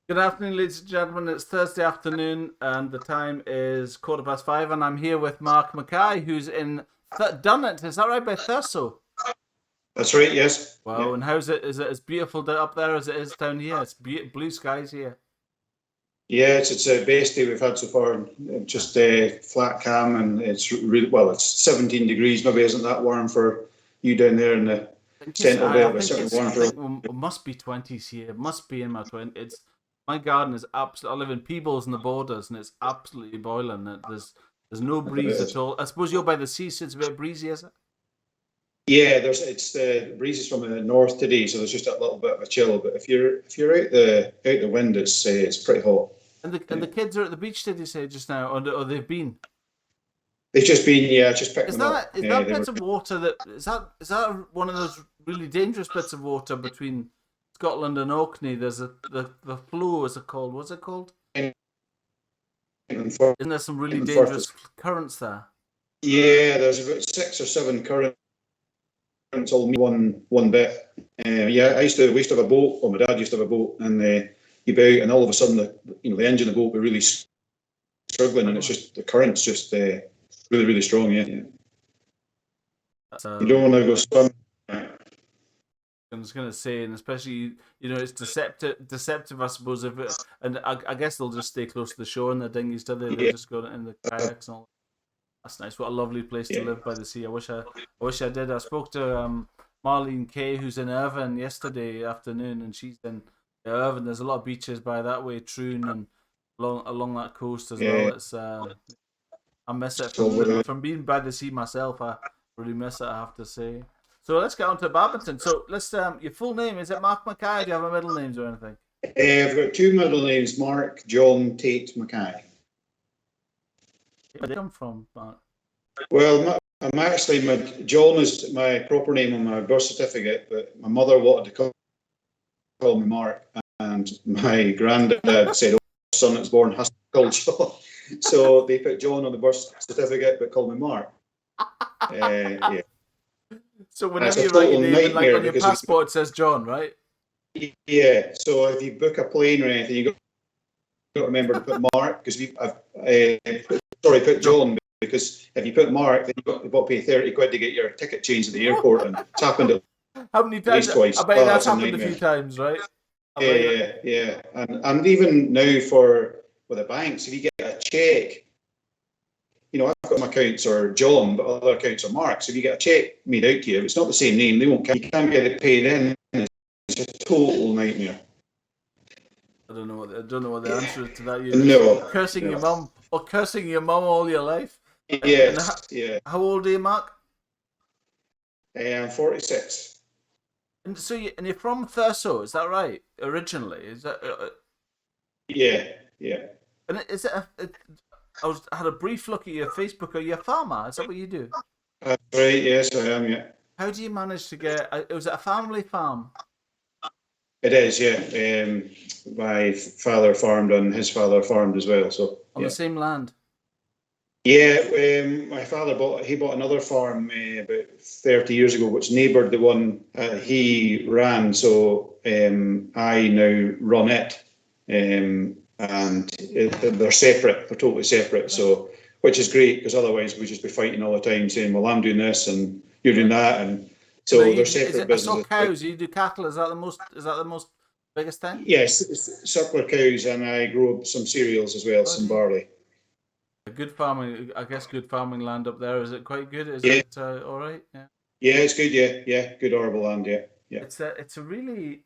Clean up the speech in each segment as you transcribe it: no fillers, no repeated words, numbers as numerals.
Good afternoon, ladies and gentlemen. It's Thursday afternoon, and the time is 5:15, and I'm here with Mark Mackay, who's in Dunnet. Is that right, by Thurso? That's right. Yes. Yeah. Wow, and how's it? Is it as beautiful up there as it is down here? It's blue skies here. Yeah. It's the best day we've had so far. Just flat cam, and it's really well. It's 17 degrees. Maybe isn't that warm for you down there in the central belt, but certainly warm I for. think it must be 20s here. It must be in my 20s. It's my garden is absolutely. I live in Peebles in the Borders, and it's absolutely boiling. There's no I bet it breeze at is. all. I suppose you're by the sea, so it's a bit breezy, is it? Yeah, it's the breezes from the north today, so there's just a little bit of a chill. But if you're out the wind, it's pretty hot. And the Yeah. kids are at the beach. Did you say just now, or they've been? They've just been, yeah, just picked Is them that up. is Yeah, that they were. bits of water that is that one of those really dangerous bits of water between Scotland and Orkney? There's the flow, is it called? What's it called? In Firth, Isn't there some really in Firth. dangerous currents there? Yeah, there's about 6 or 7 currents all one bit. Yeah, we used to have a boat, or my dad used to have a boat, and you be out, and all of a sudden, the engine of the boat were really struggling, and it's Struggling. just the current's just really, really strong. Yeah, yeah. That's, You don't want to go swim. I was gonna say, and especially it's deceptive. I suppose and I guess they'll just stay close to the shore in their dinghies, do they? They'll Yeah, just go in the kayaks and all. That's nice. What a lovely place to yeah, live by the sea. I wish I did. I spoke to Marlene Kay, who's in Irvine yesterday afternoon, and she's in Irvine. There's a lot of beaches by that way, Troon, and along that coast as well. yeah. It's I miss it So from being by the sea myself. I really miss it. I have to say. So let's get on to badminton. So let's your full name, is it Mark Mackay? Do you have a middle names or anything? I've got two middle names: Mark John Tate Mackay. Where did you come from, Mark? Well, I'm actually John is my proper name on my birth certificate, but my mother wanted to call me Mark, and my granddad said, "Oh, son that's born has to be called John." So they put John on the birth certificate, but called me Mark. Yeah, So it's whenever a you write your total name in, like nightmare on your because passport, it says John, right? yeah. So if you book a plane or anything, you got to remember to put Mark because I've put No. John because if you put Mark, then you've got to pay 30 quid to get your ticket changed at the airport, and it's happened at How many times? least I twice. bet Oh, that's it's a happened a nightmare. few times, right? I Yeah, bet yeah, yeah. And even now with the banks, if you get a check, I've got my accounts are John, but other accounts are Mark. So if you get a check made out to you, if it's not the same name, they won't. You can't get it paid in. It's a total nightmare. I don't know what the answer is to that. You're just No, cursing your no. mum or cursing your mum all your life. And Yes, yeah. how old are you, Mark? I'm 46. And so you're from Thurso, is that right? Originally, is that? Yeah, yeah. And is it? I had a brief look at your Facebook. Are you a farmer? Is that what you do? That's right. Yes, I am. Yeah, How do you manage to get? Was it a family farm it is. Yeah. My father farmed and his father farmed as well. So on the yeah. same land? Yeah, my father bought another farm about 30 years ago, which neighboured the one he ran. So I now run it, and they're separate. They're totally separate. Right. So which is great because otherwise we'd just be fighting all the time, saying, "Well, I'm doing this and you're doing Yeah. that," and And then so they're is separate it? I saw businesses. But cows. You do cattle. Is that the most? Is that the most biggest thing? yes, it's suckler cows, and I grow some cereals as well, Oh, some do you? barley. A good farming, I guess. Good farming land up there. Is it quite good? Is Yeah, it all right? Yeah. yeah, it's good. Yeah, yeah, good arable land. Yeah, yeah. It's a really.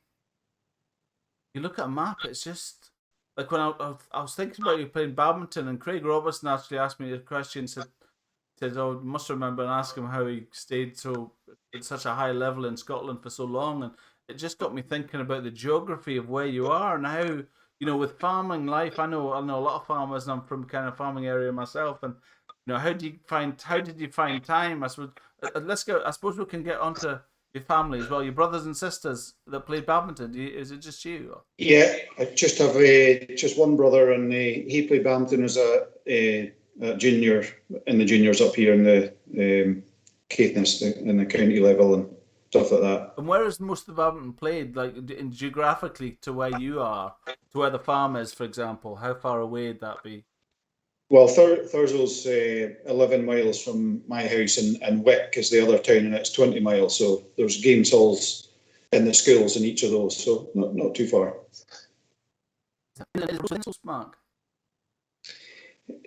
You look at a map. It's just like when I was thinking about you playing badminton, and Craig Robertson actually asked me a question. Said, "Oh, must remember and ask him how he stayed so at such a high level in Scotland for so long." And it just got me thinking about the geography of where you are and how with farming life. I know a lot of farmers, and I'm from kind of farming area myself. And how did you find time? I suppose let's go. I suppose we can get onto your family as well. Your brothers and sisters that played badminton. Is it just you? Yeah, I just have just one brother, and he played badminton as a junior in the juniors up here in the Caithness in the county level, and stuff like that. And where is most of the badminton played? Like geographically to where you are, to where the farm is, for example. How far away would that be? Well, Thursdale's 11 miles from my house, and Wick is the other town, and it's 20 miles. So there's games halls in the schools in each of those, so not too far. Mark?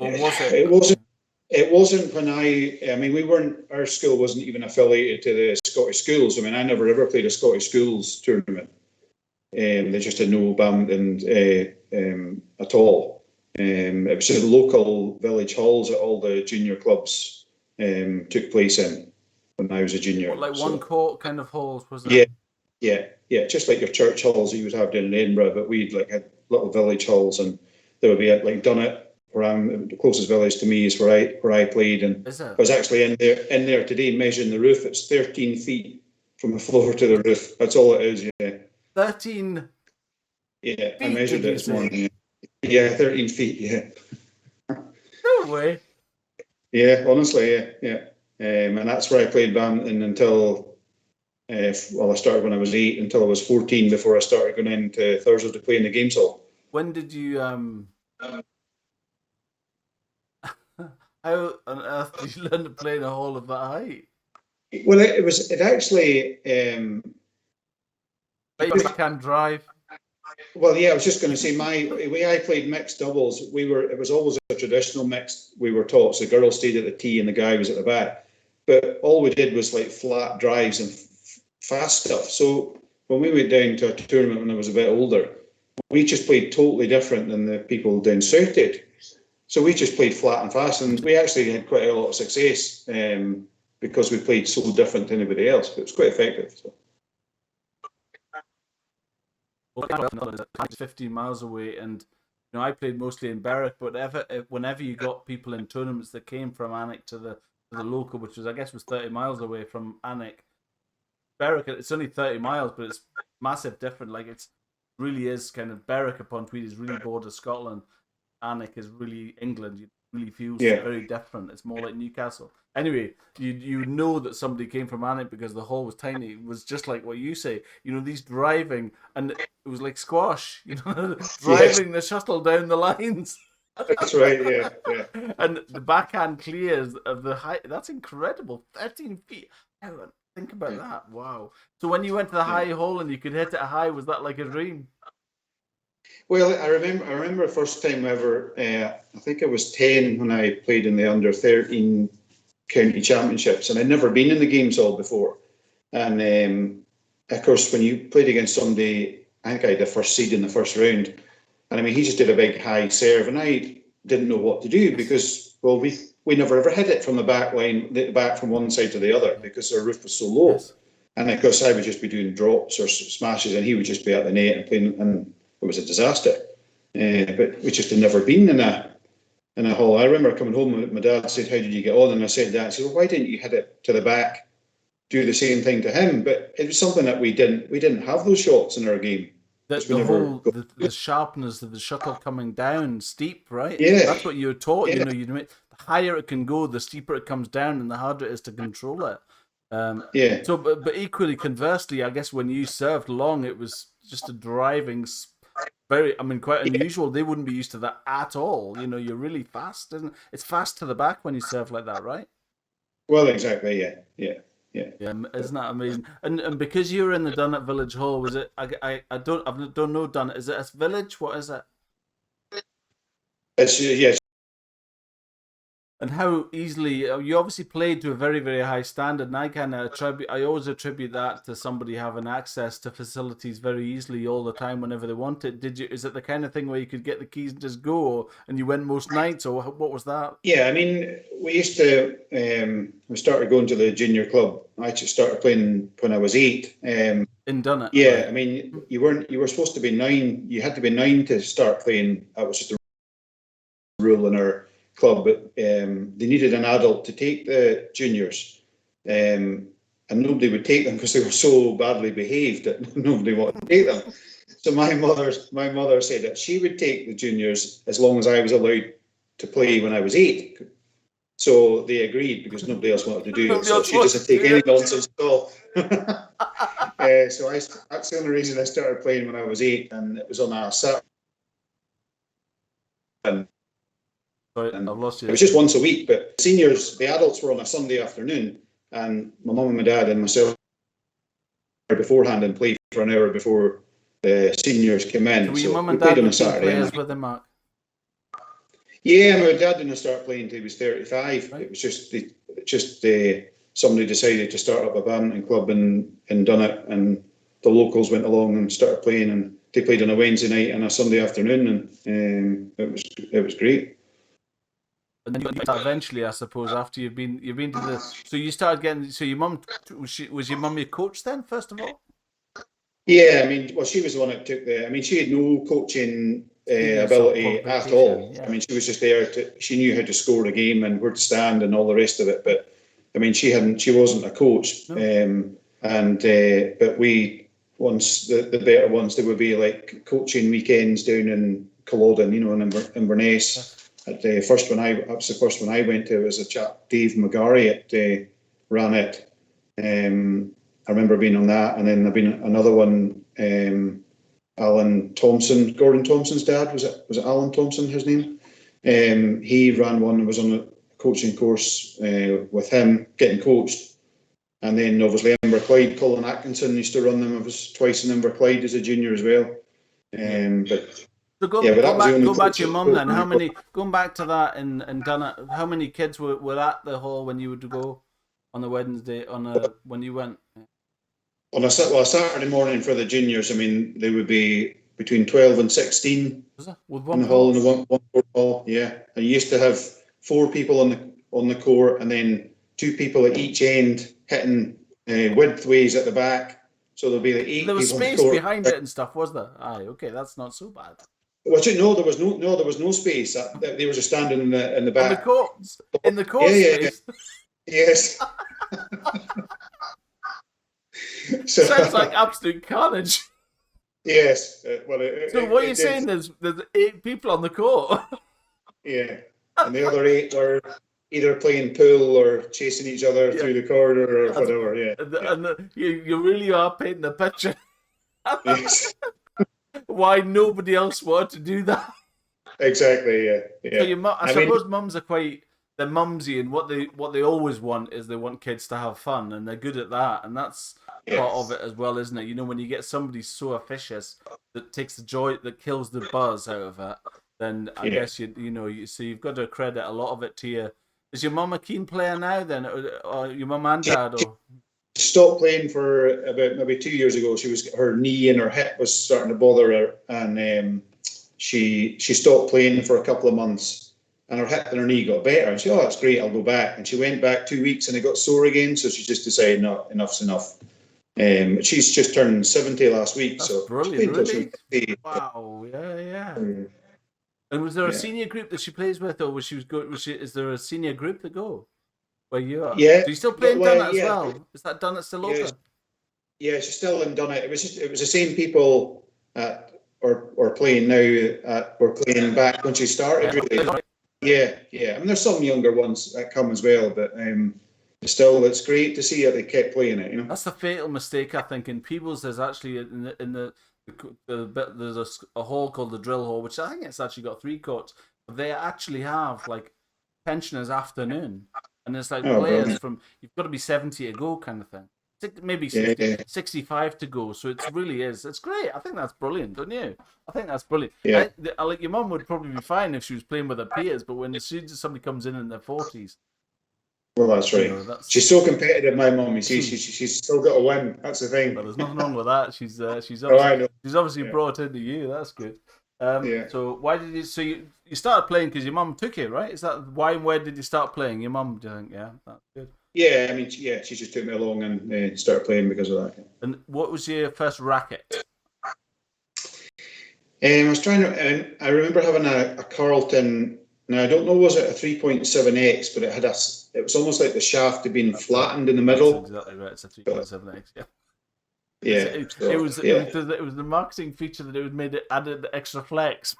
Or was it? It wasn't. It wasn't when I mean, we weren't. Our school wasn't even affiliated to the Scottish schools. I mean, I never ever played a Scottish schools tournament. They just had no badminton at all. It was the local village halls that all the junior clubs took place in when I was a junior. Like one court kind of halls, was it? Yeah, just like your church halls that you would have down in Edinburgh, but we'd like had little village halls, and there would be like Dunnet, where the closest village to me is where I played, and I was actually in there today measuring the roof. It's 13 feet from the floor to the roof. That's all it is. Yeah. 13. Yeah, I measured it this morning. Yeah, 13 feet. Yeah. No way. Yeah, honestly, yeah. And that's where I played badminton until, I started when I was 8 until I was 14 before I started going into Thursday to play in the games hall. When did you how on earth did you learn to play in a hall of that height? Well, it actually. But you can't drive. Well, yeah, I was just going to say the way I played mixed doubles, it was always a traditional mixed. We were taught, so the girl stayed at the tee and the guy was at the back. But all we did was like flat drives and fast stuff. So when we went down to a tournament when I was a bit older, we just played totally different than the people down south did. So we just played flat and fast, and we actually had quite a lot of success because we played so different to anybody else. But it was quite effective. So. It's 15 miles away, and I played mostly in Berwick. But whenever you got people in tournaments that came from Alnwick to the local, which was 30 miles away from Alnwick, Berwick, it's only 30 miles, but it's massive different. Like it really is kind of Berwick upon Tweed is really border Scotland. Alnwick is really England. It really feels very different. It's more like Newcastle. Anyway, you know that somebody came from Alnwick because the hall was tiny. It was just like what you say. These driving, and it was like squash. Driving the shuttle down the lines. That's right. Yeah. And the backhand clears of the height. That's incredible. 13 feet. Think about that. Wow. So when you went to the high hole and you could hit it high, was that like a dream? Well, I remember the first time ever. I think I was 10 when I played in the under 13 county championships, and I'd never been in the games hall before. And of course, when you played against somebody, I think I had the first seed in the first round, and I mean he just did a big high serve, and I didn't know what to do because we never ever hit it from the back line, the back from one side to the other because our roof was so low. Yes. And of course, I would just be doing drops or smashes, and he would just be at the net and playing and. It was a disaster, but we just had never been in a hall. I remember coming home and my dad said, "How did you get on?" And I said, "Dad, I said, well, why didn't you hit it to the back, do the same thing to him?" But it was something that we didn't have those shots in our game. The sharpness of the shuttle coming down steep, right? Yeah, that's what you're taught. Yeah. The higher it can go, the steeper it comes down, and the harder it is to control it. So, but equally conversely, I guess when you served long, it was just a driving. Quite unusual. Yeah. They wouldn't be used to that at all. You're really fast, and it's fast to the back when you serve like that, right? Well, exactly. Yeah. Isn't that amazing? And because you're in the Dunnet Village Hall, was it? I don't know Dunnet. Is it a village? What is it? It's yes. And how easily you obviously played to a very, very high standard, and I always attribute that to somebody having access to facilities very easily all the time whenever they want it. Is it the kind of thing where you could get the keys and just go, and you went most nights, or what was that? Yeah, I mean, we used to. We started going to the junior club. I just started playing when I was 8. In Dunnet. Yeah, right. I mean, you were supposed to be 9. You had to be 9 to start playing. That was just a rule in our club, but they needed an adult to take the juniors, and nobody would take them because they were so badly behaved that nobody wanted to take them. So my mother said that she would take the juniors as long as I was allowed to play when I was 8. So they agreed because nobody else wanted to do it. Nobody So else she doesn't take wanted any to do it. nonsense at all. So that's the only reason I started playing when I was 8, and it was on a Saturday. Sorry, And I've lost it you. was just once a week, but seniors, the adults were on a Sunday afternoon, and my mum and my dad and myself beforehand and played for an hour before the seniors came in. So were your So mum we and played dad on the a team Saturday. players with him, Mark? Yeah, my dad didn't start playing until he was 35. Right. It was just somebody decided to start up a badminton club in Dunnet, and the locals went along and started playing, and they played on a Wednesday night and a Sunday afternoon, and it was great. And then you eventually, I suppose, after you've been to the, so you started getting, so your mum, was your mum your coach then, first of all? Yeah, I mean, well, she was the one that took the. I mean, she had no coaching Sort of ability at all. qualification, I mean, she was just there to. She knew how to score a game and where to stand and all the rest of it. But I mean, she hadn't. She wasn't a coach. No. But we once the better ones, there would be like coaching weekends down in Culloden, you know, in Inverness. Yes. At the first one, that was the first one I went to. Was a chap Dave McGarry ran it. I remember being on that, and then there've been another one. Alan Thompson, Gordon Thompson's dad, was it Alan Thompson? His name. He ran one. Was on a coaching course with him, getting coached, and then obviously Inverclyde, Colin Atkinson used to run them. I was twice in Inverclyde as a junior as well. But So go back to your mum then. How many, going back to that in Dunnet, how many kids were at the hall when you would go on the Wednesday when you went? On a Saturday morning for the juniors, I mean, they would be between 12 and 16 with in the hall, in the one court hall. Yeah, and you used to have 4 people on the court, and then 2 people at each end hitting widthways at the back. So there'll be like 8 there was people space behind it and stuff, was there? Aye, okay, that's not so bad. Well, no, there was no space. They were just standing in the back. On the courts, in the court space. Yes. So, sounds like absolute carnage. Yes. So what you're saying is there's 8 people on the court. Yeah, and the other 8 were either playing pool or chasing each other through the corridor or whatever. Yeah. And you really are painting a picture. Yes. Why nobody else wanted to do that? Exactly. Yeah. So I suppose mums are quite. They're mumsy, and what they always want is they want kids to have fun, and they're good at that, and that's part of it as well, isn't it? You know, when you get somebody so officious that takes the joy, that kills the buzz out of it, then I guess so you've got to credit a lot of it to you. Is your mum a keen player now then, or your mum and dad? Or stopped playing for about maybe 2 years ago. Her knee and her hip was starting to bother her, and she stopped playing for a couple of months. And her hip and her knee got better. And she, that's great, I'll go back. And she went back 2 weeks and it got sore again. So she just decided, no, enough's enough. She's just turned 70 last week. That's so brilliant, really? Wow, yeah. And was there a senior group that she plays with, or is there a senior group to go where you are? Yeah. Do you still play in Dunnet as well? Is that Dunnet still open? Yeah, she's still in Dunnet. It was the same people or playing now. Were playing back when she started. Really. Yeah. I mean, there's some younger ones that come as well, but still, it's great to see how they kept playing it. You know, that's the fatal mistake I think in Peebles. There's actually there's a hall called the Drill Hall, which I think it's actually got 3 courts. But they actually have like pensioners afternoon, and it's like players from you've got to be 70 to go kind of thing. Maybe 65 to go, so it really is. It's great. I think that's brilliant, don't you? I think that's brilliant. Yeah. Like your mum would probably be fine if she was playing with her peers, but when as soon as somebody comes in their 40s, well, that's right. She's so competitive, my mum. You see, she's still got to win. That's the thing. Well, there's nothing wrong with that. She's obviously brought into you. That's good. So why did you? So you started playing because your mum took you, right? Is that why? Where did you start playing? Your mum, do you think? Yeah, that's good. Yeah, I mean, she just took me along and started playing because of that. And what was your first racket? I was trying to. I remember having a Carlton. Now I don't know, was it a 3.7x, but it was almost like the shaft had been flattened in the middle. That's exactly right. It's a 3.7x. Yeah. Yeah. It was the marketing feature that added the extra flex.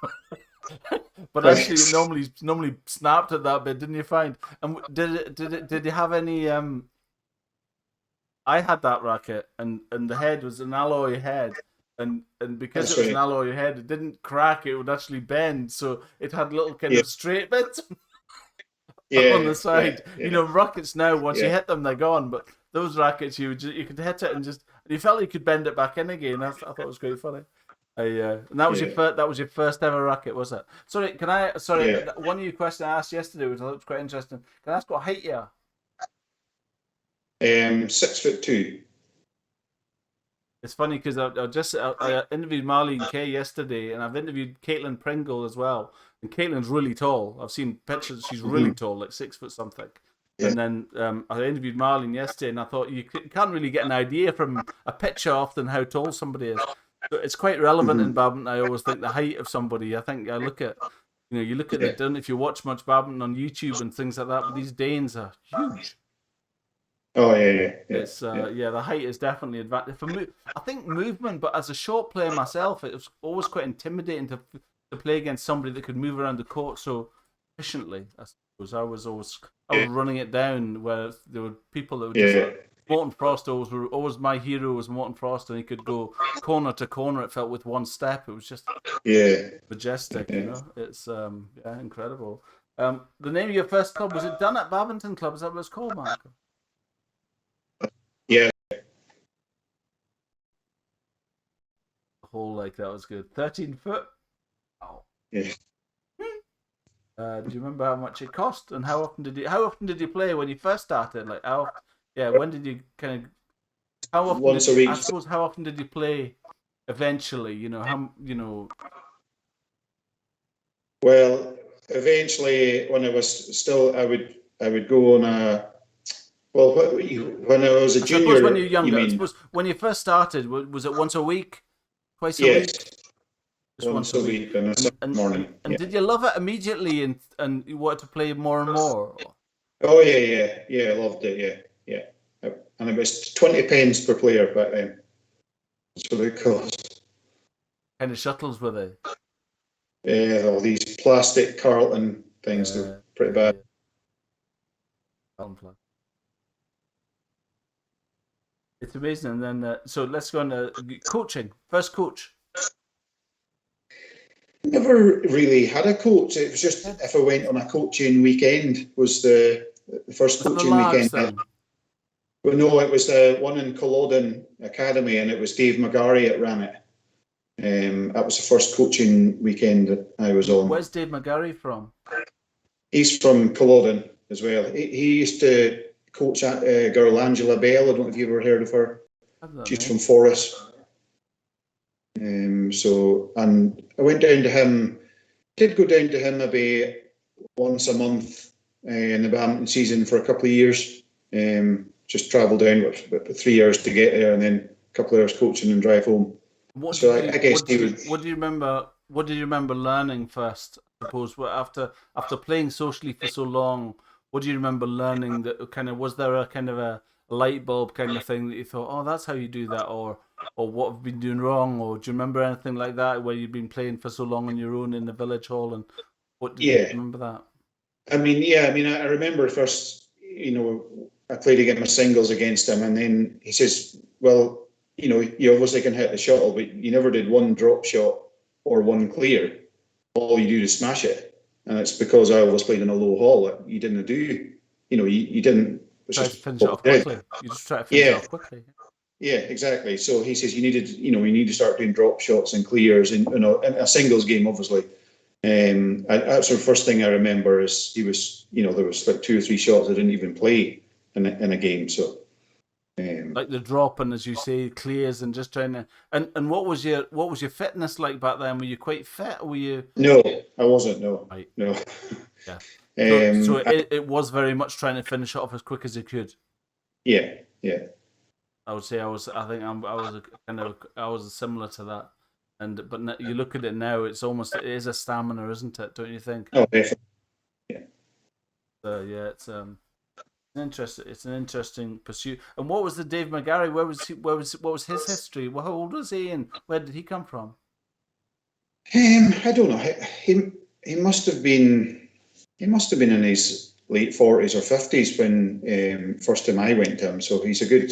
But actually, it normally snapped at that bit, didn't you find? And did you have any? I had that racket, and the head was an alloy head, and because it That's was an right. alloy head, it didn't crack; it would actually bend, so it had little kind Yeah, of straight bits on yeah, the yeah, side. You yeah, know, rackets now, once you yeah, hit them, they're gone. But those rackets, you could hit it and just you felt you could bend it back in again. I thought it was quite funny. And that was your yeah, first ever racket, was it? Sorry, can I? Sorry, yeah. one of your questions I asked yesterday was quite interesting. Can I ask what height you are? 6'2". It's funny because I interviewed Marlene Kay yesterday, and I've interviewed Caitlin Pringle as well. And Caitlin's really tall. I've seen pictures; she's really Mm-hmm. tall, like 6 foot something. Yeah. And then I interviewed Marlene yesterday, and I thought you can't really get an idea from a picture often how tall somebody is. So it's quite relevant in Mm-hmm. badminton. I always think the height of somebody. I think I look at, you look at the Yeah. Dunnet. If you watch much badminton on YouTube and things like that, but these Danes are huge. Oh yeah, yeah, yeah, It's yeah. yeah, the height is definitely advantage for I think movement, but as a short player myself, it was always quite intimidating to play against somebody that could move around the court so efficiently. I suppose I was Yeah. running it down where there were people that were just Yeah. Morton Frost always my hero was Morton Frost, and he could go corner to corner. It felt with one step. It was just Yeah. majestic, you Yeah. know. It's yeah, incredible. The name of your first club, was it Dunnet Badminton Club? Is that what it's called, Mark? Yeah. The whole like that was good. 13 foot. Wow. Yeah. Do you remember how much it cost, and how often did you play when you first started? Like yeah, when did you kind of how often Once did a you I week. suppose how often did you play eventually? Well, eventually, when I was still, I would go on a. Well, when I was a I suppose when you're junior, you younger. I mean? suppose when you first started, was it once a week, twice a Yes, week, just once once a a week? week on a And Sunday morning. and Yeah. did you love it immediately, and you wanted to play more and more? Oh yeah, yeah, yeah. I loved it. Yeah, yeah. And it was 20 pence per player back then. That's what it cost. Kind of shuttles were they? Yeah, all these plastic Carlton things. They're pretty Yeah, bad. yeah. It's amazing. And then, so let's go on to coaching. First coach. Never really had a coach. It was just Yeah. if I went on a coaching weekend was the first Was it the coaching weekend. Larks then? Well, no, it was the one in Culloden Academy, and it was Dave McGarry that ran it. That was the first coaching weekend that I was on. Where's Dave McGarry from? He's from Culloden as well. He used to coach a girl, Angela Bell. I don't know if you've ever heard of her. How's that She's name? from Forres. And I went down to him, did go down to him maybe once a month in the badminton season for a couple of years. Just travel down about 3 hours to get there, and then a couple of hours coaching and drive home. What So did I you guess he would. what do you remember? What did you remember learning first? I suppose after playing socially for so long, what do you remember learning? That kind of was there a kind of a light bulb kind of thing that you thought, oh, that's how you do that, or what have been doing wrong, or do you remember anything like that where you've been playing for so long on your own in the village hall, and what did you Yeah, remember that? I mean, yeah, I mean, I remember first, I played against my singles against him, and then he says, well, you obviously can hit the shuttle, but you never did one drop shot or one clear. All you do is smash it. And it's because I always played in a low hall that you didn't do, you didn't, it's Try to just finish it what off we did. quickly. You just try to finish it Yeah, off quickly. yeah, exactly. So he says you need to start doing drop shots and clears, and in a singles game, obviously. That's the first thing I remember is he was, there was like 2 or 3 shots I didn't even play in a game. So, Like the drop and, as you say, clears, and just trying to. And what was your fitness like back then? Were you quite fit? Or were you no, I wasn't. No, right? no. Yeah. So I, it was very much trying to finish it off as quick as you could. yeah, yeah. I would say I was. I think I was I was similar to that. But you look at it now, it is a stamina, isn't it? Don't you think? Oh, definitely. Yeah. Yeah, it's an interesting pursuit. And what was the Dave McGarry? Where was he? What was his history? How old was he, and where did he come from? I don't know. He must have been in his late 40s or 50s when first time I went to him. So he's a good.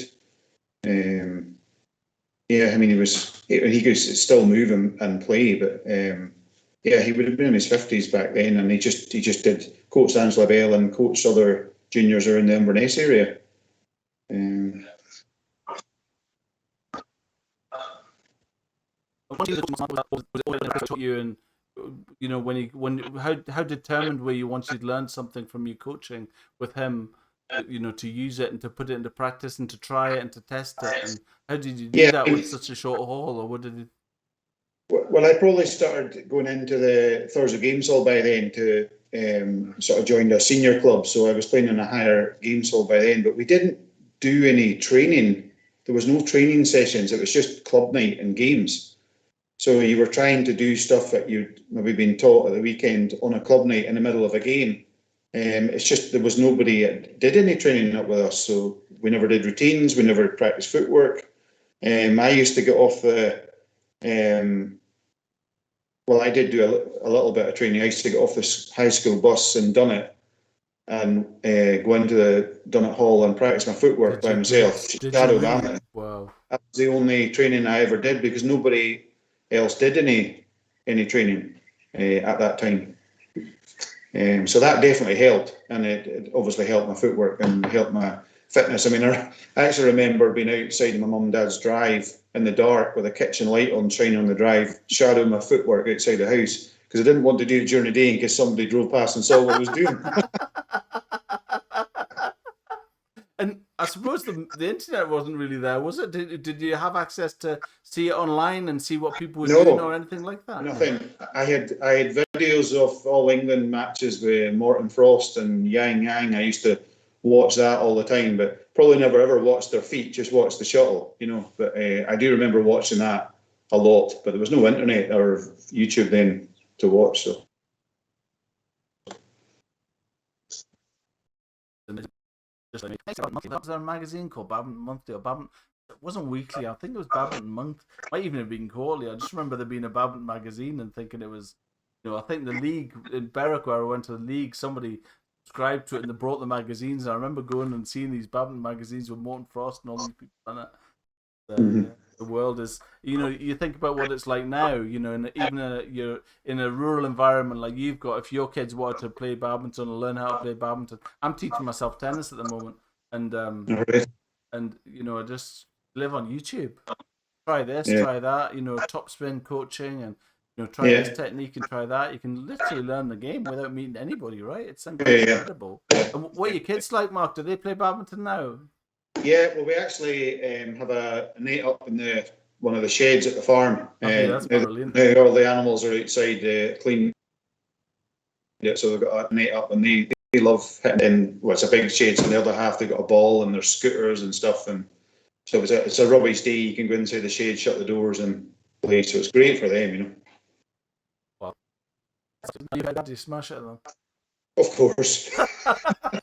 Yeah, I mean he could still move and play, but yeah, he would have been in his 50s back then, and he just did coach Angela Bell and coach other juniors around the Inverness area. You and how determined were you once you'd learned something from your coaching with him, to use it and to put it into practice and to try it and to test it, and how did you do Yeah, that with such a short haul, or what did you? well, I probably started going into the Thursday Games Hall by then to sort of joined a senior club, so I was playing in a higher games hall by then. But we didn't do any training. There was no training sessions. It was just club night and games. So you were trying to do stuff that you'd maybe been taught at the weekend on a club night in the middle of a game. It's just there was nobody that did any training up with us, so we never did routines. We never practiced footwork. I used to get off the well, I did do a little bit of training. I used to get off this high school bus in Dunnet and go into the Dunnet Hall and practice my footwork by myself. Did you Shadow really? that. Wow. That was the only training I ever did because nobody else did any training at that time. So that definitely helped, and it obviously helped my footwork and helped my fitness. I mean, I actually remember being outside of my mum and dad's drive in the dark with a kitchen light on, shining on the drive, shadowing my footwork outside the house because I didn't want to do it during the day in case somebody drove past and saw what I was doing. And I suppose the internet wasn't really there, was it? Did you have access to see it online and see what people were doing or No, anything like that? nothing. I had videos of all England matches with Morton Frost and Yang Yang. I used to watch that all the time, but probably never ever watched their feet. Just watched the shuttle, But I do remember watching that a lot. But there was no internet or YouTube then to watch. So That was a magazine called Badminton Monthly or Badminton. It wasn't weekly. I think it was Badminton Month. Might even have been quarterly. I just remember there being a Badminton magazine and thinking it was, I think the league in Berwick where I went to the league, somebody subscribed to it and they brought the magazines. And I remember going and seeing these Badminton magazines with Morton Frost and all these people on it. Yeah, the world is, you think about what it's like now, you're in a rural environment like you've got. If your kids wanted to play badminton or learn how to play badminton, I'm teaching myself tennis at the moment, and Alright. I just live on YouTube. Try this, Yeah, try that, top spin coaching, and try this yeah, technique and try that. You can literally learn the game without meeting anybody, right? It's yeah, incredible. And what are your kids like, Mark? Do they play badminton now? yeah. Well, we actually have a net up in the one of the sheds at the farm. Okay, that's brilliant. Now all the animals are outside clean. Yeah, so they've got a net up, and they love hitting in. Well, it's a big shed, so the other half they've got a ball and there's scooters and stuff, and so it's a rubbish day. You can go inside the shed, shut the doors, and play. So it's great for them. Well, did you smash it then? Of course.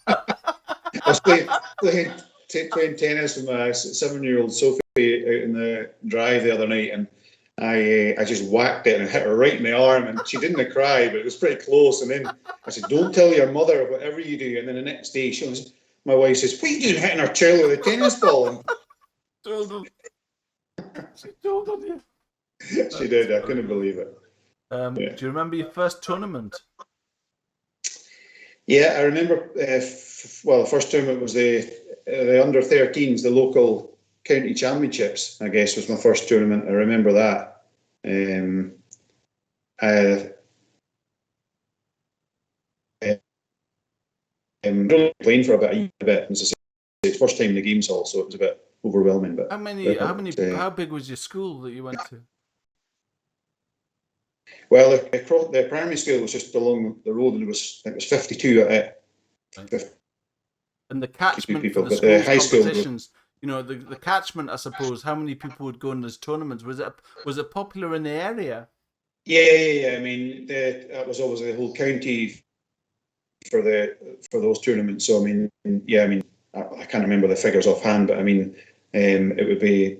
I was playing tennis with my 7-year-old Sophie out in the drive the other night, and I just whacked it and hit her right in the arm, and she didn't cry, but it was pretty close. And then I said, "Don't tell your mother whatever you do." And then the next day, my wife says, "What are you doing hitting our child with a tennis ball?" And She told on you. she did. I couldn't believe it. Yeah. Do you remember your first tournament? Yeah, I remember. Well, the first tournament was the under 13s, the local county championships. I guess was my first tournament. I remember that. I really playing for about a bit. As I say, it's first time in the games hall, so it was a bit overwhelming. But How big was your school that you went to? well, the primary school was just along the road, and it was 52 at it. Right. And the catchment people, for the but the schools high school competitions, the catchment, I suppose. How many people would go in those tournaments? Was it popular in the area? Yeah. I mean, that was always the whole county for those tournaments. So I mean, yeah, I mean, I can't remember the figures offhand, but I mean, it would be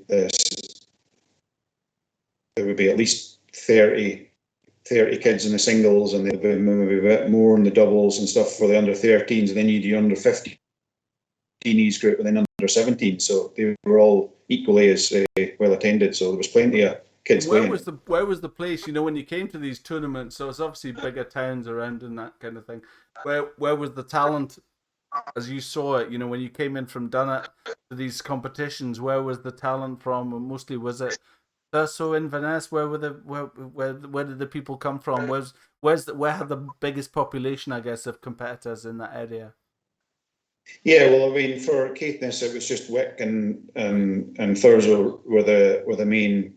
at least 30 30 kids in the singles, and there'll be maybe a bit more in the doubles and stuff for the under 13s, and then you do under 15 group, and then under 17. So they were all equally as well attended. So there was plenty of kids Where playing. was the place? You know, when you came to these tournaments, so it's obviously bigger towns around and that kind of thing. Where was the talent as you saw it? You know, when you came in from Dunnet to these competitions, where was the talent from? And mostly was it Thurso, Inverness? Where were the where did the people come from? Where had the biggest population, I guess, of competitors in that area? Yeah, well, I mean, for Caithness, it was just Wick and Thurso were the main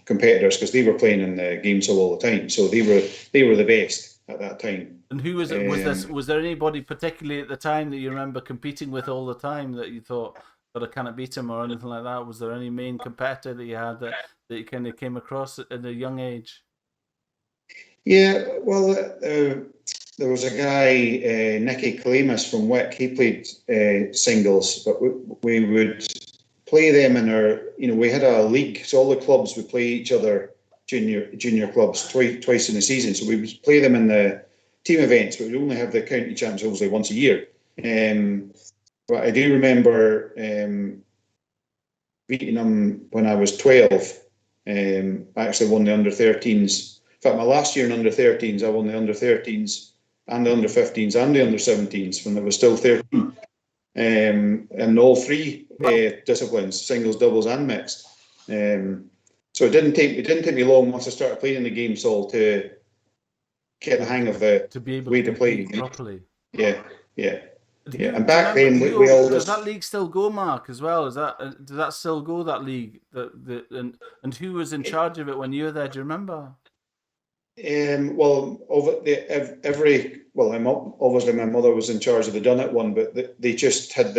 competitors, because they were playing in the games all the time. So they were the best at that time. And who was it? Was there anybody particularly at the time that you remember competing with all the time that you thought that I can't beat him or anything like that? Was there any main competitor that you had that you kind of came across at a young age? Yeah, well, there was a guy, Nicky Calamus from Wick. He played singles, but we would play them in our, we had a league, so all the clubs would play each other, junior clubs, twice in the season. So we would play them in the team events, but we'd only have the county champs obviously once a year. But I do remember beating them when I was 12. I actually won the under 13s. In fact, my last year in under 13s, I won the under 13s and the under 15s and the under 17s when I was still 13. In all three disciplines, singles, doubles, and mixed. So it didn't take me long once I started playing in the games hall to get the hang of the way to play properly. Yeah. And back then we all does that league still go, Mark? As well, does that still go, that league? And who was in charge of it when you were there? Do you remember? Well, obviously my mother was in charge of the Dunnet one, but they just had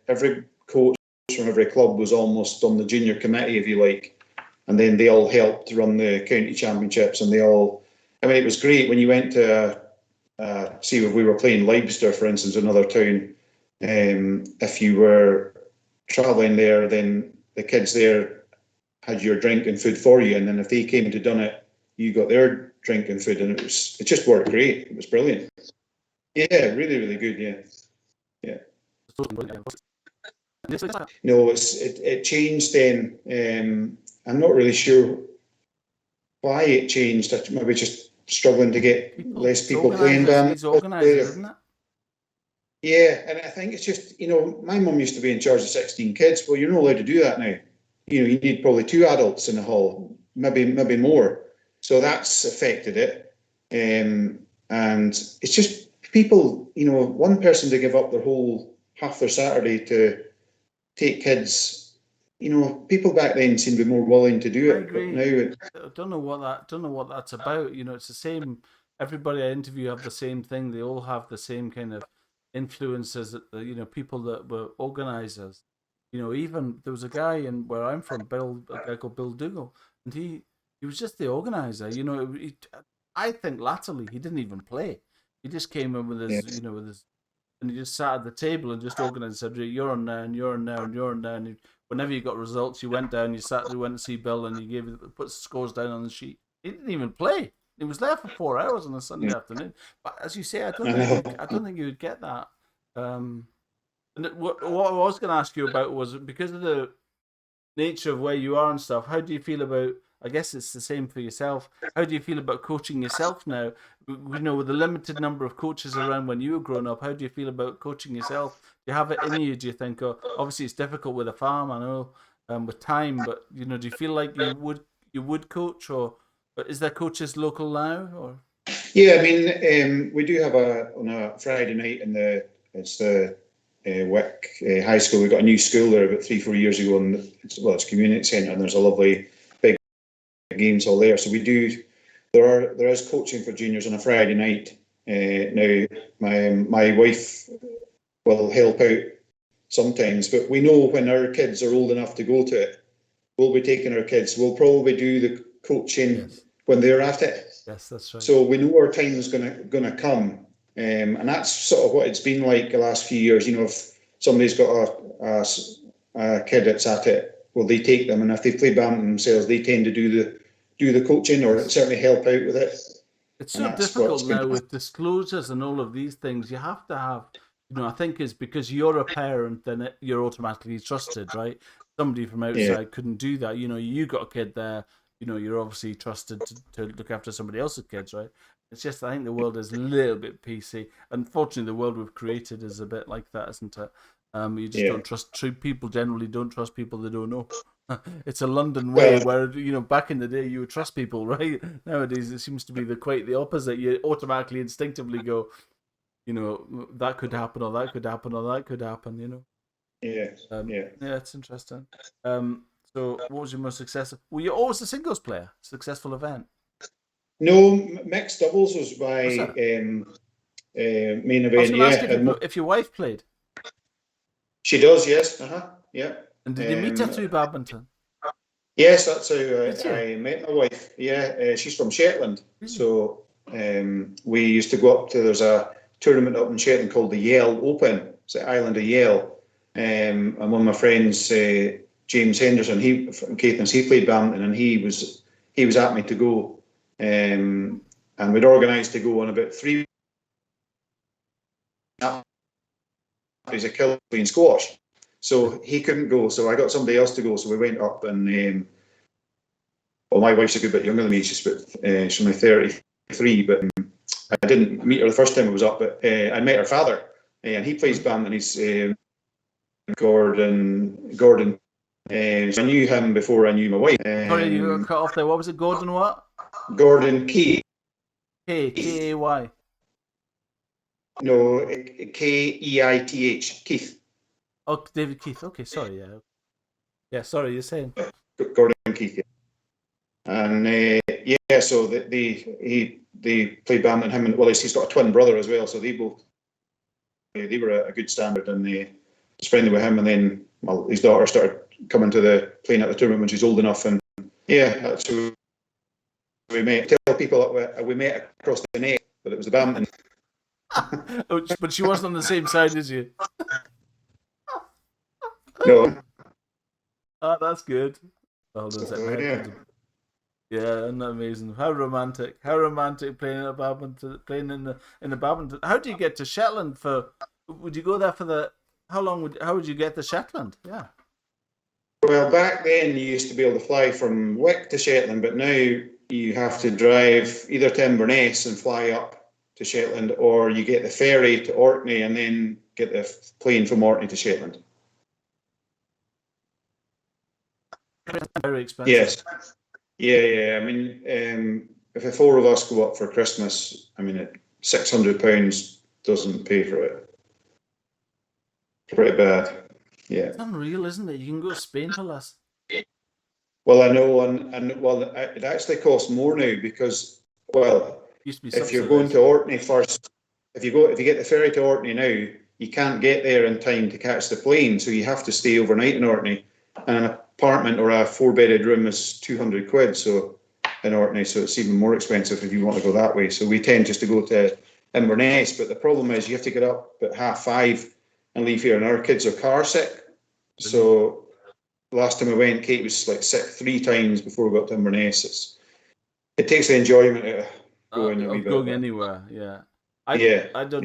every coach from every club was almost on the junior committee, if you like, and then they all helped run the county championships, and it was great when you went to see if we were playing Leicester, for instance, another town. If you were travelling there, then the kids there had your drink and food for you, and then if they came to Dunnet, you got their drink and food, and it just worked great. It was brilliant. Yeah, really, really good. Yeah. No, it changed then. I'm not really sure why it changed. Maybe just struggling to get less people playing badminton. It's organisers, isn't it? Yeah, and I think it's just, my mum used to be in charge of 16 kids. Well, you're not allowed to do that now. You need probably 2 adults in the hall, maybe more. So that's affected it. And it's just people, one person to give up half their Saturday to take kids. People back then seemed to be more willing to do it. I agree. But now I don't know what that's about. It's the same. Everybody I interview have the same thing. They all have the same kind of influences. People that were organisers. Even there was a guy in where I'm from, a guy called Bill Dougal, and he was just the organizer. I think latterly he didn't even play. He just came in with his, and he just sat at the table and just organised. Said, "You're on now, and you're on now, and you're on now." And whenever you got results, you went down, you went to see Bill, and you put scores down on the sheet. He didn't even play. He was there for 4 hours on a Sunday afternoon. But as you say, I don't think you would get that. And what I was going to ask you about was, because of the nature of where you are and stuff, how do you feel about, I guess it's the same for yourself, how do you feel about coaching yourself now? With the limited number of coaches around when you were growing up, how do you feel about coaching yourself? Do you have it in you, do you think? Or obviously it's difficult with a farm, I know, with time, but do you feel like you would coach, or is there coaches local now? Or yeah, I mean, we do have on a Friday night it's the Wick High School. We got a new school there about 3-4 years ago, and it's a community centre, and there's a lovely big games all there. So we do. There is coaching for juniors on a Friday night. Now, my wife will help out sometimes, but we know when our kids are old enough to go to it, we'll be taking our kids. We'll probably do the coaching when they're at it. Yes, that's right. So we know our time is going to come. And that's sort of what it's been like the last few years. If somebody's got a kid that's at it, well, they take them, and if they play badminton themselves, they tend to do do the coaching or certainly help out with it. It's And so that's what's difficult been. now with disclosures and all of these things. You have to have, I think it's because you're a parent, then you're automatically trusted, right? Somebody from Yeah. outside couldn't do that. You got a kid there, you're obviously trusted to look after somebody else's kids, right? It's just, I think the world is a little bit PC. Unfortunately, the world we've created is a bit like that, isn't it? You just don't trust people. Generally, don't trust people they don't know. It's a London way where back in the day you would trust people, right? Nowadays it seems to be quite the opposite. You automatically, instinctively go, that could happen, or that could happen, or that could happen. Yeah. Yeah, it's interesting. So what was your most successful? Were you always a singles player? Successful event? No, mixed doubles was my main event. I was going to ask if your wife played. She does, yes. Yeah. And did you meet her through badminton? Yes, that's how I met my wife. Yeah, she's from Shetland. Really? So we used to go up to, there's a tournament up in Shetland called the Yell Open. It's the island of Yell. And one of my friends, James Henderson, he from Caithness, he played badminton, and he was at me to go. And we'd organised to go on about 3. He's a killer playing squash. So he couldn't go, so I got somebody else to go. So we went up, and my wife's a good bit younger than me. She's only 33, but I didn't meet her the first time I was up. But I met her father, and he plays badminton. He's Gordon. So I knew him before I knew my wife. Sorry, you got cut off there. What was it? Gordon what? Gordon Key. K-A-Y. No, Keith. Keith. Oh, David Keith. Okay, sorry. Yeah. Sorry, you're saying. Gordon Keith. And so they played badminton. Him and he's got a twin brother as well. So they were a good standard, and they was friendly with him. And then his daughter started coming to playing at the tournament when she's old enough, and that's who we met. Tell people that we met across the net, but it was the badminton. But she wasn't on the same side as you. No. Oh, that's good. Oh, yeah, isn't that amazing? How romantic! How romantic playing in the badminton. How do you get to Shetland would you go there for the? How would you get to Shetland? Yeah. Well, back then you used to be able to fly from Wick to Shetland, but now you have to drive either to Inverness and fly up to Shetland, or you get the ferry to Orkney and then get the plane from Orkney to Shetland. Very expensive. Yes. Yeah. I mean, if the 4 of us go up for Christmas, I mean, £600 doesn't pay for it. Pretty bad. Yeah. It's unreal, isn't it? You can go to Spain for less. Well, I know, and it actually costs more now because, if you're going to Orkney first, if you get the ferry to Orkney now, you can't get there in time to catch the plane, so you have to stay overnight in Orkney. And an apartment or a 4-bedded room is £200, so in Orkney, so it's even more expensive if you want to go that way. So we tend just to go to Inverness, but the problem is you have to get up at 5:30 and leave here, and our kids are car sick. So last time I went, Kate was like sick 3 times before we got to Inverness. It takes the enjoyment out of going a wee bit. Going anywhere, yeah. I don't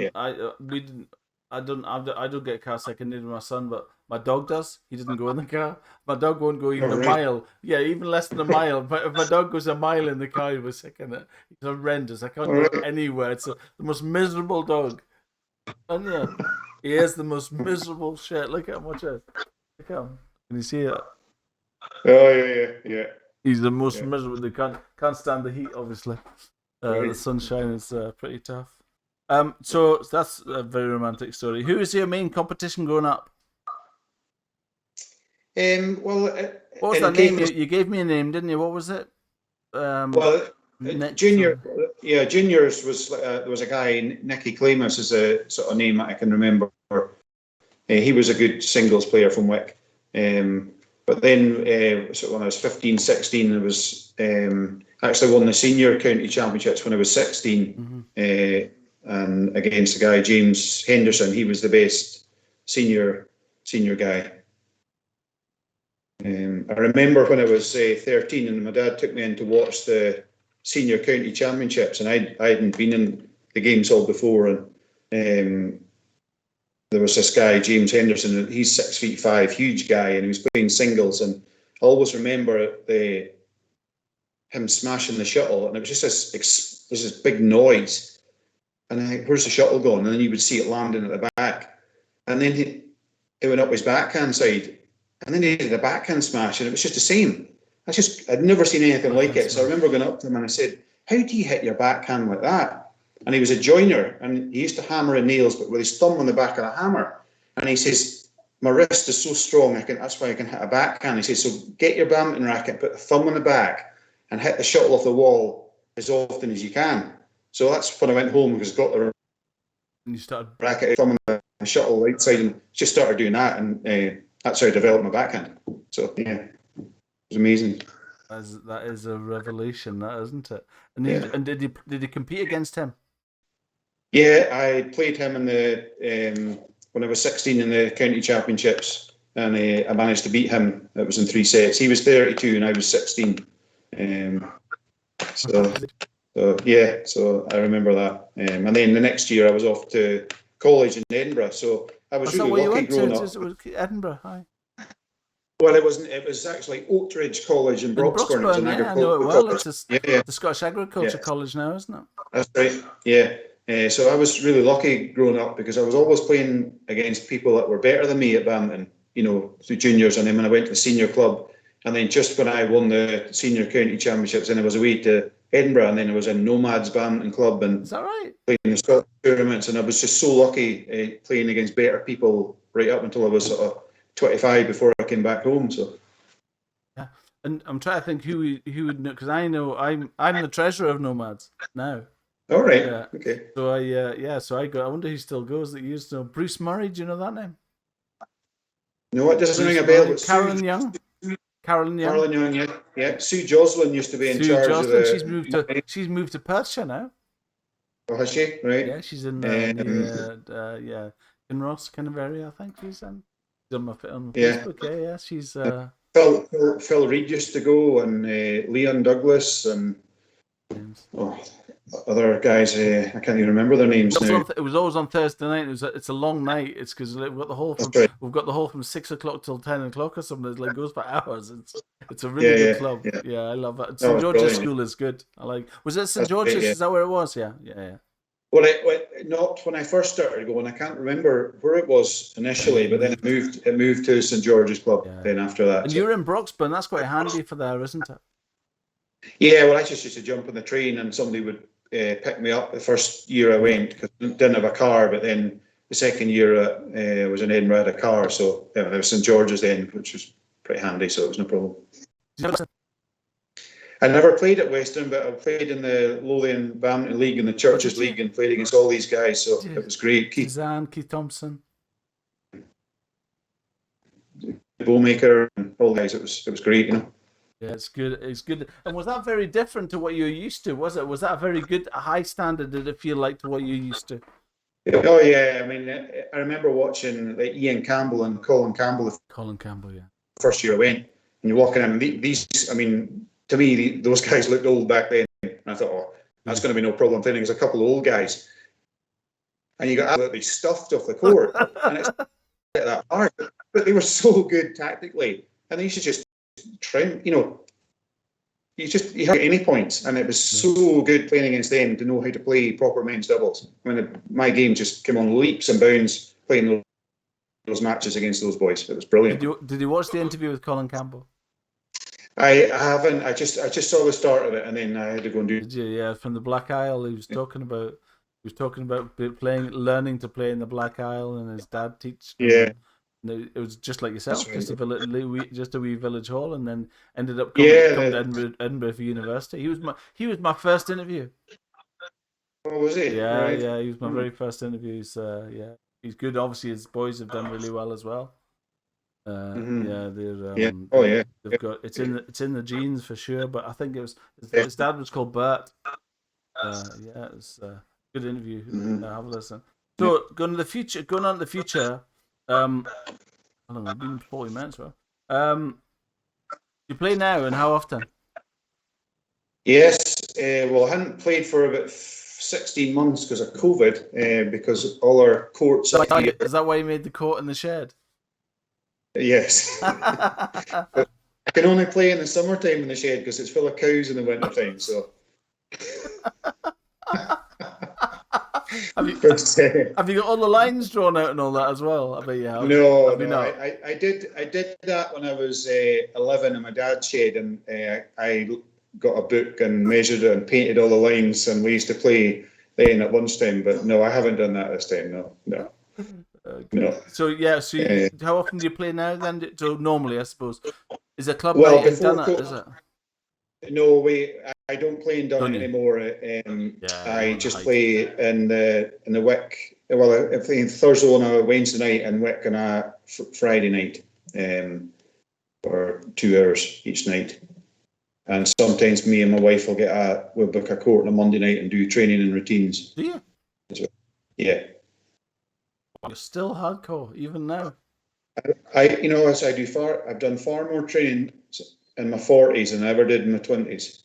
get car sick, and neither my son, but my dog does. He doesn't go in the car. My dog won't go even a mile. Yeah, even less than a mile. But if my dog goes a mile in the car, he was sick in it. He's horrendous. I can't go anywhere. It's the most miserable dog. And yeah, he is the most miserable shit. Look at him, watch it. Look at him. Can you see it? Oh yeah. He's the most miserable. They can't stand the heat, obviously. The sunshine is pretty tough. So that's a very romantic story. Who was your main competition growing up? What was that name? You gave me a name, didn't you? What was it? Juniors was there was a guy, Nicky Clamus is a sort of name that I can remember. He was a good singles player from Wick. But then when I was 15, 16, I was actually won the senior county championships when I was 16. Mm-hmm. And against a guy, James Henderson, he was the best senior guy. I remember when I was 13 and my dad took me in to watch the senior county championships, and I hadn't been in the games all before, and there was this guy, James Henderson, and he's 6'5", huge guy, and he was playing singles, and I always remember him smashing the shuttle, and it was just this big noise, and where's the shuttle going? And then you would see it landing at the back, and then it went up his backhand side, and then he did a backhand smash, and it was just the same. I'd never seen anything like it. So I remember going up to him and I said, "How do you hit your backhand like that?" And he was a joiner, and he used to hammer in nails, but with his thumb on the back of the hammer. And he says, "My wrist is so strong, that's why I can hit a backhand." He says, "So get your badminton racket, put the thumb on the back, and hit the shuttle off the wall as often as you can." So that's when I went home, because I got the And you started racket, thumb on the shuttle right side, and just started doing that, and that's how I developed my backhand. So yeah, it was amazing. That is a revelation, that isn't it? And Yeah. and did you compete against him? Yeah, I played him in the when I was 16 in the county championships, and I managed to beat him. It was in 3 sets. He was 32 and I was 16. So yeah, so I remember that. And then the next year I was off to college in Edinburgh. So I was really lucky growing up. Edinburgh, hi. Well, it wasn't. It was actually Oakridge College in Broxburn. It was an yeah, I know it well. college. It's Yeah. the Scottish Agriculture College now, isn't it? That's right. Yeah. So I was really lucky growing up, because I was always playing against people that were better than me at badminton, through juniors, and then when I went to the senior club, and then just when I won the senior county championships, then I was away to Edinburgh, and then I was in Nomads Badminton Club, and is that right? Playing the Scottish tournaments, and I was just so lucky playing against better people right up until I was sort of 25 before I came back home. So. Yeah, and I'm trying to think who would know, because I know I'm the treasurer of Nomads now. All right. Yeah. Okay. So I wonder who still goes that you used to know. Bruce Murray, do you know that name? No, it doesn't ring a bell. But Carolyn Young. Carolyn Young, yeah. Sue Joslin used to be in charge of the. She's moved to Perthshire now. Oh, has she? Right. Yeah, she's in Kinross kind of area, I think she's in. She's on Facebook. Yeah. She's Phil Reid used to go, and Leon Douglas, and other guys. I can't even remember their names now. It was always on Thursday night. It's a long night. It's because we've got the whole from 6 o'clock till 10 o'clock or something. It goes for hours. It's a really good club. Yeah, I love it. St George's School is good. Was it St George's? Is that where it was? Yeah. Well, not when I first started going. I can't remember where it was initially, but then it moved to St George's Club. Yeah. Then after that, and you're in Broxburn. That's quite handy for there, isn't it? Yeah. Well, I just used to jump on the train, and somebody would pick me up the first year I went, because I didn't have a car. But then the second year I was in Edinburgh, I had a car, so there was St George's then, which was pretty handy. So it was no problem. I never played at Western, but I played in the Lothian Badminton League and the Churches League, and played against all these guys. So it was great. Keith Thompson, Bowmaker, and all the guys. It was great, Yeah, it's good. It's good. And was that very different to what you were used to? Was it? Was that a very good, high standard? Did it feel like to what you used to? Oh yeah. I mean, I remember watching like Ian Campbell and Colin Campbell. Yeah. First year I went, and you're walking in. These, I mean, to me, those guys looked old back then. And I thought, oh, that's going to be no problem playing against a couple of old guys. And you got absolutely stuffed off the court, and it's not that hard. But they were so good tactically, and they used to just trim. You had any points, and it was so good playing against them to know how to play proper men's doubles. I mean, my game just came on leaps and bounds playing those matches against those boys. It was brilliant. Did you watch the interview with Colin Campbell? I haven't. I just saw the start of it, and then I had to go and do. Did you? Yeah, from the Black Isle. He was talking about learning to play in the Black Isle, and his dad teach. Yeah. It was just like yourself, right. just a wee village hall, and then ended up coming to Edinburgh for university. He was my first interview. Oh, was he? Yeah, right. Yeah. He was my very first interview. Yeah, he's good. Obviously, his boys have done really well as well. Yeah, they're they've got it's in the genes for sure. But I think his dad was called Bert. It was a good interview. Have a listen. So going on to the future. How long have we been? 40 minutes, bro. You play now, and how often? Yes, well, I hadn't played for about 16 months because of COVID, because all our courts up here. Is that why you made the court in the shed? Yes. But I can only play in the summertime in the shed because it's full of cows in the wintertime. So. Have you, But, have you got all the lines drawn out and all that as well? I bet you have. no, Have you no, not? I did that when I was 11 in my dad's shed, and I got a book and measured it and painted all the lines, and we used to play then at lunchtime. But no, I haven't done that this time. No. Okay. No. So how often do you play now then? So normally, I suppose, is a club Well, night in before Dunnet, is it? no, I don't play in Don't Dunnet you? anymore. Yeah, you I want to just hide. play in the Wick. Well, I play Thursday on a Wednesday night and Wick on a Friday night, for 2 hours each night. And sometimes me and my wife we'll book a court on a Monday night and do training and routines. Do you? Yeah. You're still hardcore even now. I've done far more training in my 40s than I ever did in my 20s.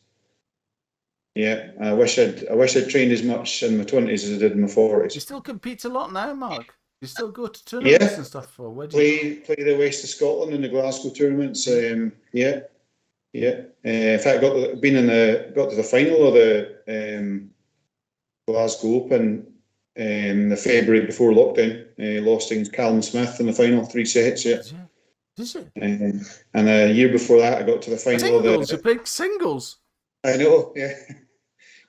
Yeah, I wish I'd trained as much in my 20s as I did in my 40s. You still compete a lot now, Mark. You still go to tournaments Yeah, and stuff. Or where do you? play the West of Scotland in the Glasgow tournaments. Yeah. In fact, got to the final of the Glasgow Open the February before lockdown. Lost against Callum Smith in the final, 3 sets. Yeah. Did you? And a year before that, I got to the final Singles. of You played singles. I know. Yeah.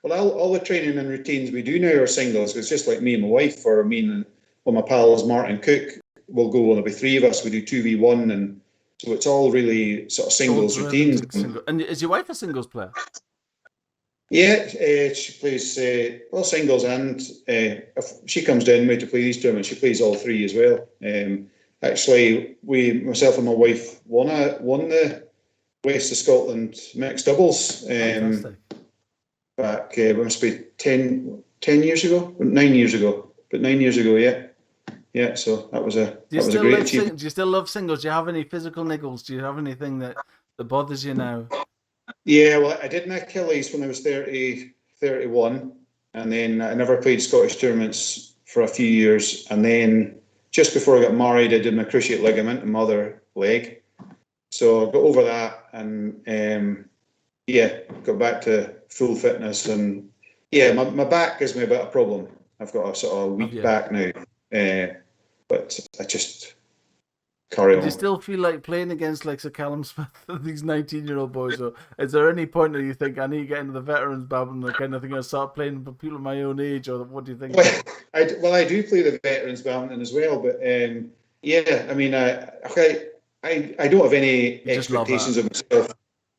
Well, all the training and routines we do now are singles. It's just like me and my wife, or me and my pals Martin Cook. We'll go, and there'll be 3 of us. We do 2v1, and so it's all really sort of singles routines. And is your wife a singles player? Yeah, she plays singles, and if she comes down with to play these tournaments, she plays all 3 as well. Actually, myself and my wife won the West of Scotland mixed doubles. Fantastic. Back we must be 10 years ago, 9 years ago, but 9 years ago, yeah. So that was a great achievement. Do you still love singles? Do you have any physical niggles? Do you have anything that bothers you now? Yeah, well, I did my Achilles when I was 31, and then I never played Scottish tournaments for a few years, and then just before I got married, I did my cruciate ligament in my other leg. So I got over that, and got back to full fitness, and my back gives me a bit of a problem. I've got a sort of weak back now, but I just carry on. Do you still feel like playing against like Sir Callum Smith, these 19-year-old boys, or is there any point that you think I need to get into the veterans badminton kind of thing, or start playing for people my own age, or what do you think? Well, I do play the veterans badminton as well, but I mean, I don't have any expectations of myself.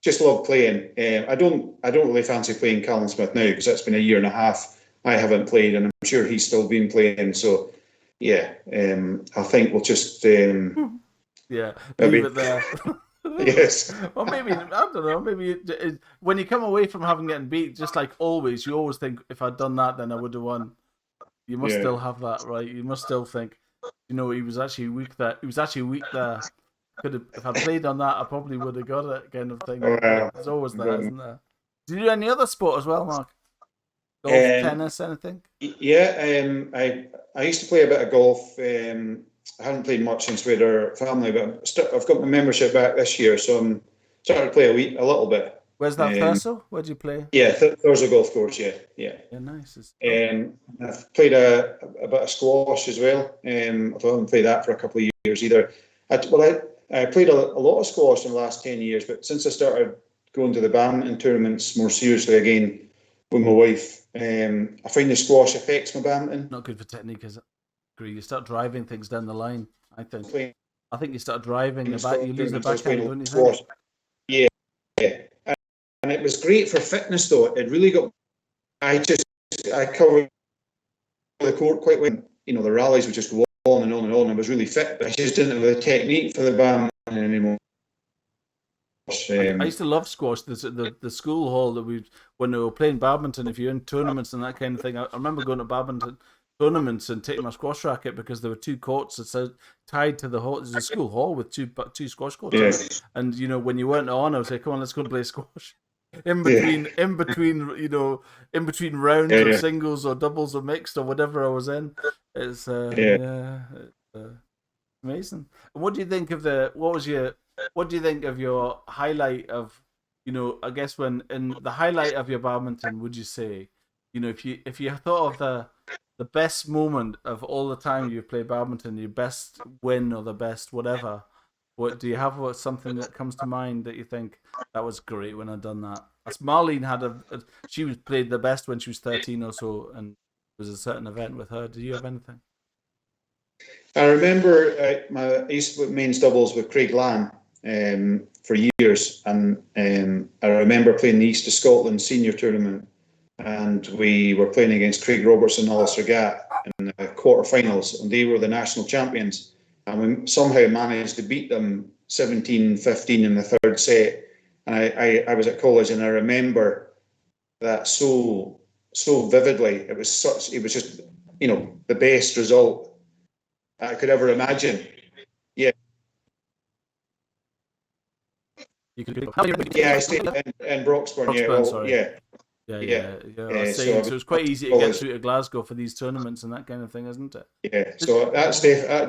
Just love playing. I don't really fancy playing Callum Smith now because that's been a year and a half I haven't played, and I'm sure he's still been playing. So I think we'll just leave it there. Yes. Well, maybe I don't know. Maybe when you come away from having getting beat, just like always, you always think if I'd done that, then I would have won. You must still have that, right? You must still think, he was actually weak there. He was actually weak there. If I played on that, I probably would have got it, kind of thing. There's always that, isn't there? Do you do any other sport as well, Mark? Golf, tennis, anything? Yeah, I used to play a bit of golf. I haven't played much since we had our family, but I've got my membership back this year, so I'm starting to play a little bit. Where's that, Thurso? Where do you play? Yeah, Thurso Golf Course. Yeah. Yeah, nice. I've played a bit of squash as well. I haven't played that for a couple of years either. I played a lot of squash in the last 10 years, but since I started going to the badminton tournaments more seriously again with my wife, I find the squash affects my badminton. Not good for technique, is it? You start driving things down the line, I think. I think you start driving the back, you lose the backhand, don't you think? Yeah. And it was great for fitness, though. It really got. I covered the court quite well. The rallies would just go on and on and on. I was really fit, but I just didn't have the technique for the badminton anymore. I used to love squash. The school hall that when we were playing badminton, if you're in tournaments and that kind of thing. I remember going to badminton tournaments and take my squash racket because there were two courts tied to the hall. There's a school hall with two squash courts. Yeah. And when you weren't on, I would say, "Come on, let's go and play squash." In between rounds of singles or doubles or mixed or whatever I was in. It's amazing. And what do you think of what do you think of your highlight of, I guess when in the highlight of your badminton, would you say, if you thought of the best moment of all the time you've played badminton, your best win or the best whatever, what do you have? Something that comes to mind that you think that was great when I done that? As Marlene she was played the best when she was 13 or so, and there was a certain event with her. Do you have anything? I remember I used to play men's doubles with Craig Lamb for years, and I remember playing the East of Scotland senior tournament, and we were playing against Craig Robertson and Alistair Gatt in the quarterfinals, and they were the national champions, and we somehow managed to beat them 17-15 in the third set. And I was at college, and I remember that so vividly. It was just the best result I could ever imagine. Yeah. Yeah, I stayed in Broxburn. So it was quite easy to get through to Glasgow for these tournaments and that kind of thing, isn't it? Yeah, so that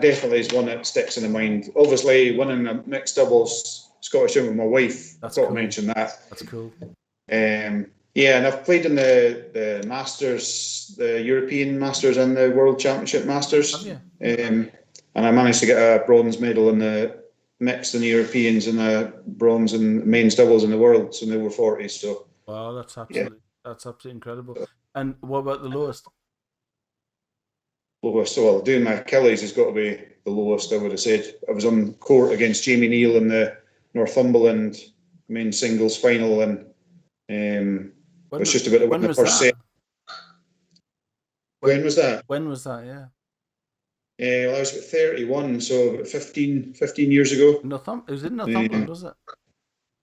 definitely is one that sticks in the mind. Obviously, winning a mixed doubles Scottish with my wife. I've got to mention that. That's cool. Yeah, and I've played in the Masters, the European Masters and the World Championship Masters. Have you? And I managed to get a bronze medal in the mixed in the Europeans and a bronze in men's doubles in the Worlds in the over 40s. So wow, that's absolutely incredible. And what about the lowest? Well, doing my Achilles has got to be the lowest, I would have said. I was on court against Jamie Neal in the Northumberland men's singles final, and it was just about to win the first set. When was that? When was that? Yeah. Well, I was about 31, so about 15 years ago. It was in Northumberland, was it?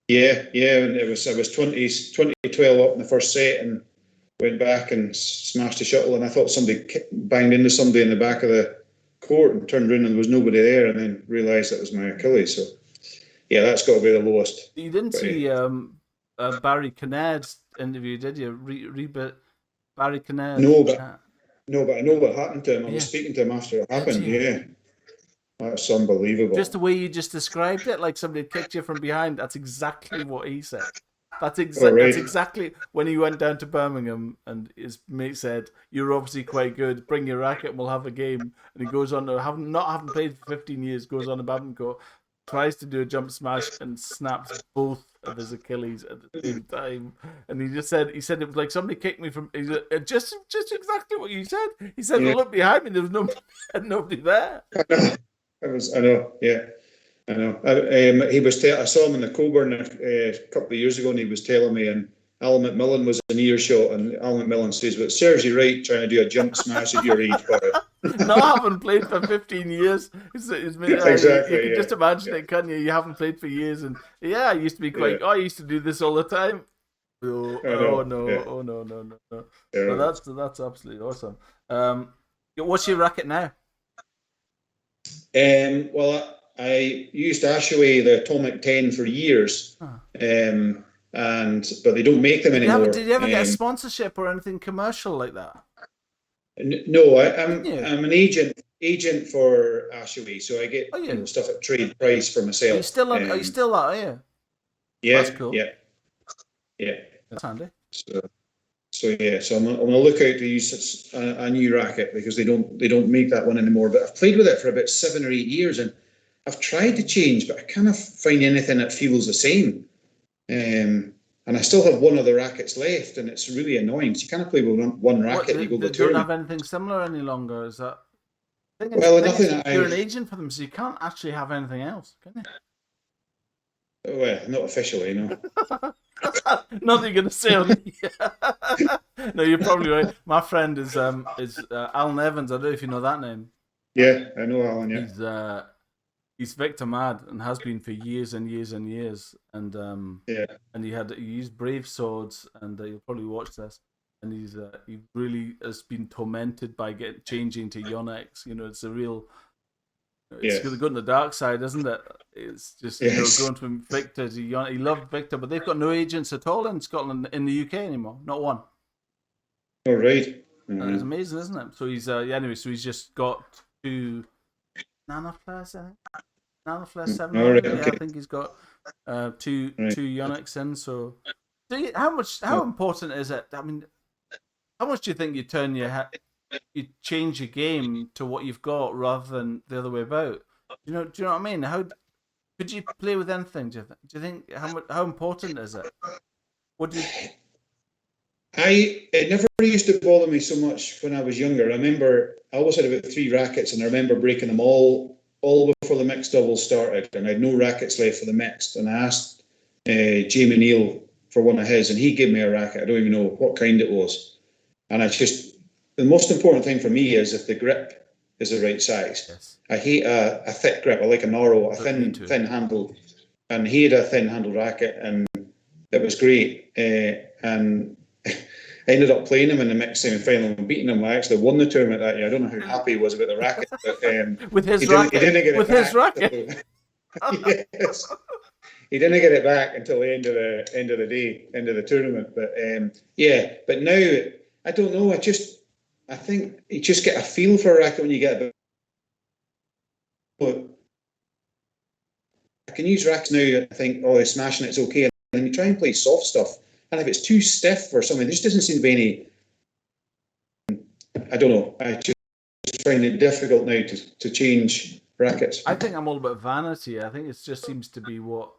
Yeah, and I was 2012 up in the first set, and went back and smashed the shuttle, and I thought somebody banged into somebody in the back of the court, and turned around and there was nobody there, and then realised that was my Achilles. So yeah, that's got to be the lowest. You didn't see Barry Kinnaird's interview, did you? Barry Kinnaird. No, but I know what happened to him. I was speaking to him after it happened. Yeah, that's unbelievable. Just the way you just described it, like somebody kicked you from behind. That's exactly what he said. That's exactly when he went down to Birmingham, and his mate said, "You're obviously quite good. Bring your racket, and we'll have a game." And he goes on to not having played for 15 years, goes on a badminton court, tries to do a jump smash, and snaps both of his Achilles at the same time. And he said it was like somebody kicked me from. Just exactly what you said. He said, "I looked behind me. There was nobody there." I know. Yeah. I know. I saw him in the Coburn a couple of years ago, and he was telling me, and Alan McMillan was in earshot, and Alan McMillan says, "But it serves you right trying to do a jump smash at your age, but not having played for 15 years." Exactly. You can just imagine it, can't you? You haven't played for years, and I used to be quite. I used to do this all the time. Oh no. So that's absolutely awesome. What's your racket now? Well, I used Ashaway, the Atomic 10, for years, but they don't make them anymore. Did you ever get a sponsorship or anything commercial like that? No, I'm an agent for Ashaway, so I get stuff at trade price for myself. Are you still that? Are you? Yeah, that's cool. Yeah, that's handy. So I'm going to look out to use a new racket, because they don't make that one anymore. But I've played with it for about 7 or 8 years, and I've tried to change, but I can't find anything that feels the same. And I still have one of the rackets left, and it's really annoying. So you can't play with one racket. They don't have anything similar any longer, is that? Nothing. You're an agent for them, so you can't actually have anything else, can you? Well, not officially, no. Nothing you're going to say on No, you're probably right. My friend is Alan Evans. I don't know if you know that name. Yeah, I know Alan. Yeah. He's Victor mad and has been for years and years and years. And and he used Brave Swords, and you'll probably watch this. and he really has been tormented by changing to Yonex. It's a real. It's Yeah. going to go on the dark side, isn't it? It's just Yes. going from Victor to Yonex. He loved Victor, but they've got no agents at all in Scotland, in the UK anymore. Not one. All right. It's amazing, isn't it? So he's anyway. So he's just got two Nanoflares, I think. Nanoflare All 700. right. Yeah, I Okay. think he's got two Right. Yonex in. So, how important is it? I mean, how much do you think you change your game to what you've got rather than the other way about? Do you know what I mean? How could you play with anything? Do you think how important is it? What do you? It never used to bother me so much when I was younger. I remember I always had about 3 rackets, and I remember breaking them all before the mixed doubles started, and I had no rackets left for the mixed. And I asked Jamie Neal for one of his, and he gave me a racket. I don't even know what kind it was. And the most important thing for me is if the grip is the right size. Yes. I hate a thick grip. I like a narrow, a thin handle, and he had a thin handled racket, and it was great. And I ended up playing him in the mixed semi-final and beating him. I actually won the tournament that year. I don't know how happy he was about the racket, but with his he racket. didn't get it with back. his racket. Yes. He didn't get it back until the end of the tournament. But but now I don't know. I think you just get a feel for a racket when you get a bit. I can use rackets now. I think, oh, they're smashing it's okay, and then you try and play soft stuff, and if it's too stiff or something, there just doesn't seem to be any. I don't know. I just find it difficult now to change rackets. I think I'm all about vanity. I think it just seems to be what